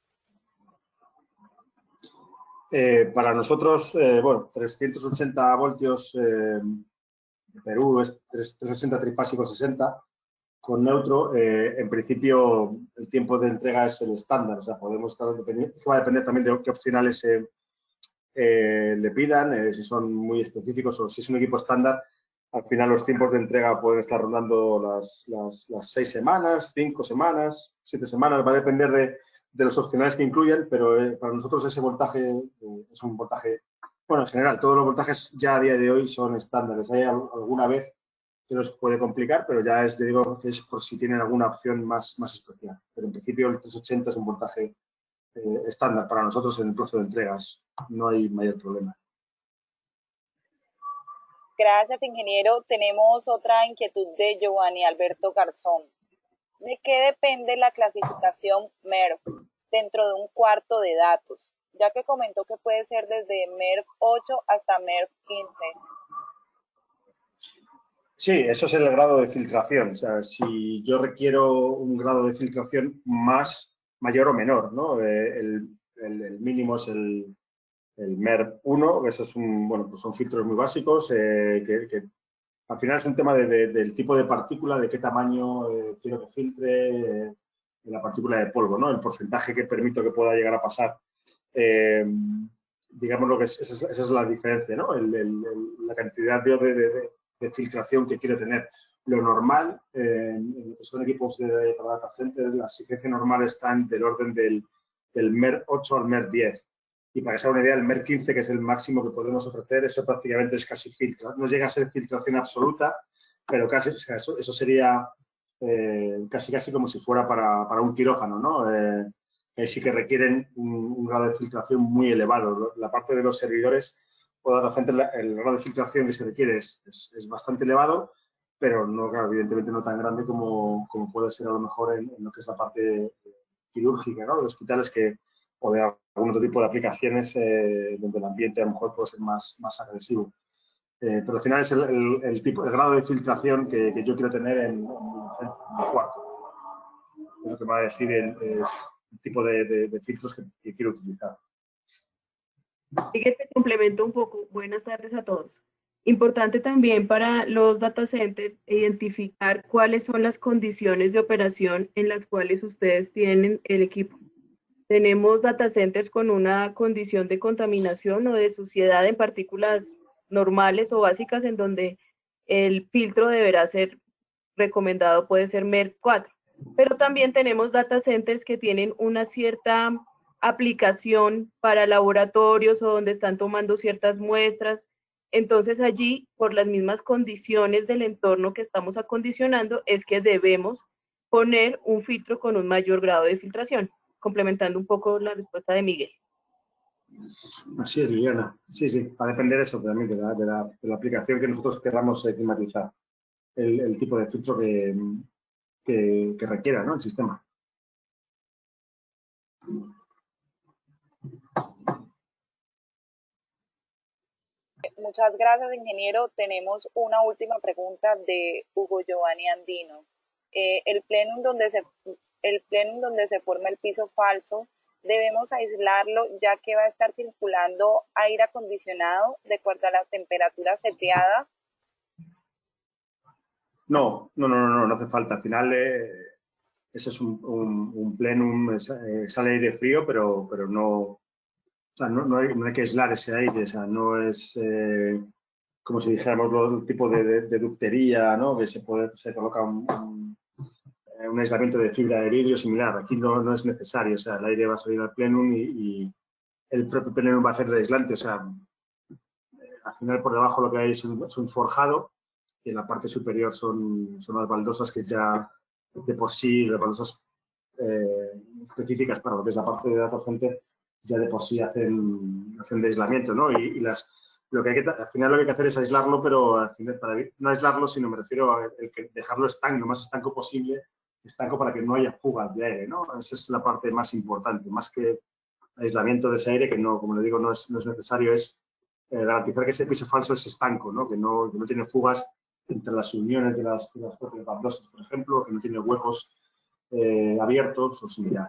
Para nosotros, bueno, 380 voltios Perú es 380 trifásico 60 con neutro. En principio, el tiempo de entrega es el estándar. O sea, podemos estar dependiendo, va a depender también de qué opcionales le pidan, si son muy específicos o si es un equipo estándar. Al final los tiempos de entrega pueden estar rondando las 6 semanas, 5 semanas, 7 semanas, va a depender de los opcionales que incluyan, pero para nosotros ese voltaje es un voltaje, bueno, en general, todos los voltajes ya a día de hoy son estándares. Hay alguna vez que nos puede complicar, pero ya es, digo, que es por si tienen alguna opción más especial. Pero en principio el 380 es un voltaje estándar para nosotros en el plazo de entregas. No hay mayor problema. Gracias, ingeniero. Tenemos otra inquietud de Giovanni Alberto Garzón. ¿De qué depende la clasificación MERV dentro de un cuarto de datos? Ya que comentó que puede ser desde MERV 8 hasta MERV 15. Sí, eso es el grado de filtración. O sea, si yo requiero un grado de filtración mayor o menor, ¿no? El mínimo es el MERV 1, eso es bueno, pues son filtros muy básicos que al final es un tema del tipo de partícula, de qué tamaño quiero que filtre la partícula de polvo, ¿no? El porcentaje que permito que pueda llegar a pasar. Digamos lo que esa es la diferencia, ¿no? La cantidad de filtración que quiero tener. Lo normal, en lo que son equipos de data center, la exigencia normal está del orden del MERV 8 al MERV 10. Y para que sea una idea, el MERV 15, que es el máximo que podemos ofrecer, eso prácticamente es casi filtra. No llega a ser filtración absoluta, pero casi, o sea, eso sería casi como si fuera para un quirófano, ¿no? Sí que requieren un grado de filtración muy elevado. La parte de los servidores o data center, el grado de filtración que se requiere es bastante elevado, pero no, claro, evidentemente no tan grande como puede ser a lo mejor en lo que es la parte quirúrgica, ¿no? De hospitales o de algún otro tipo de aplicaciones donde el ambiente a lo mejor puede ser más agresivo. Pero al final es el grado de filtración que yo quiero tener en mi cuarto. Es lo que me va a decir el tipo de filtros que quiero utilizar. Así que te complemento un poco. Buenas tardes a todos. Importante también para los data centers identificar cuáles son las condiciones de operación en las cuales ustedes tienen el equipo. Tenemos data centers con una condición de contaminación o de suciedad en partículas normales o básicas en donde el filtro deberá ser recomendado, puede ser MERV 4. Pero también tenemos data centers que tienen una cierta aplicación para laboratorios o donde están tomando ciertas muestras. Entonces allí, por las mismas condiciones del entorno que estamos acondicionando, es que debemos poner un filtro con un mayor grado de filtración, complementando un poco la respuesta de Miguel. Así es, Liliana. Sí, sí, va a depender eso también de la aplicación que nosotros queramos climatizar, el tipo de filtro que requiera, ¿no?, el sistema. Muchas gracias, ingeniero. Tenemos una última pregunta de Hugo Giovanni Andino. El plenum donde se forma el piso falso, debemos aislarlo ya que va a estar circulando aire acondicionado de acuerdo a la temperatura seteada. No hace falta. Al final, ese es un plenum, sale aire frío, pero no, o sea, no hay que aislar ese aire, o sea, no es como si dijéramos el tipo de ductería, ¿no?, que se coloca un aislamiento de fibra de vidrio similar. Aquí no es necesario, o sea, el aire va a salir al plenum y el propio plenum va a hacer de aislante, o sea, al final por debajo lo que hay es un forjado y en la parte superior son las baldosas que ya de por sí, las baldosas específicas para lo que es la parte de datos fuente, ya de por sí hacen de aislamiento, ¿no? Lo que al final lo que hay que hacer es aislarlo, pero al final, no aislarlo, sino me refiero a dejarlo estanco, lo más estanco posible, estanco para que no haya fugas de aire, ¿no? Esa es la parte más importante, más que aislamiento de ese aire, que no, como le digo, no es necesario, es garantizar que ese piso falso es estanco, ¿no?, que no tiene fugas entre las uniones de las propias baldosas, por ejemplo, que no tiene huecos abiertos o similar.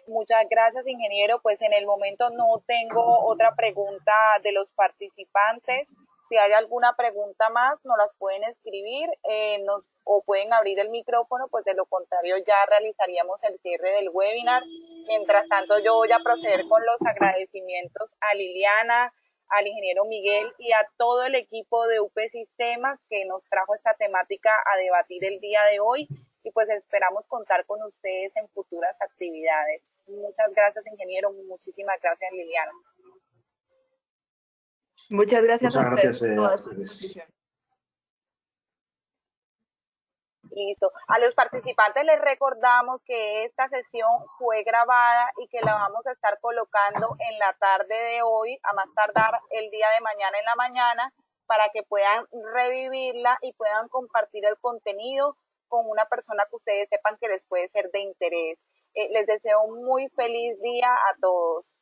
Muchas gracias, ingeniero. Pues en el momento no tengo otra pregunta de los participantes. Si hay alguna pregunta más, nos las pueden escribir o pueden abrir el micrófono, pues de lo contrario ya realizaríamos el cierre del webinar. Mientras tanto, yo voy a proceder con los agradecimientos a Liliana, al ingeniero Miguel y a todo el equipo de UP Sistemas que nos trajo esta temática a debatir el día de hoy y pues esperamos contar con ustedes en futuras actividades. Muchas gracias, ingeniero. Muchísimas gracias, Liliana. Muchas gracias Muchas a ustedes gracias por toda a su ustedes. exposición. Listo. A los participantes les recordamos que esta sesión fue grabada y que la vamos a estar colocando en la tarde de hoy, a más tardar el día de mañana en la mañana, para que puedan revivirla y puedan compartir el contenido con una persona que ustedes sepan que les puede ser de interés. Les deseo un muy feliz día a todos.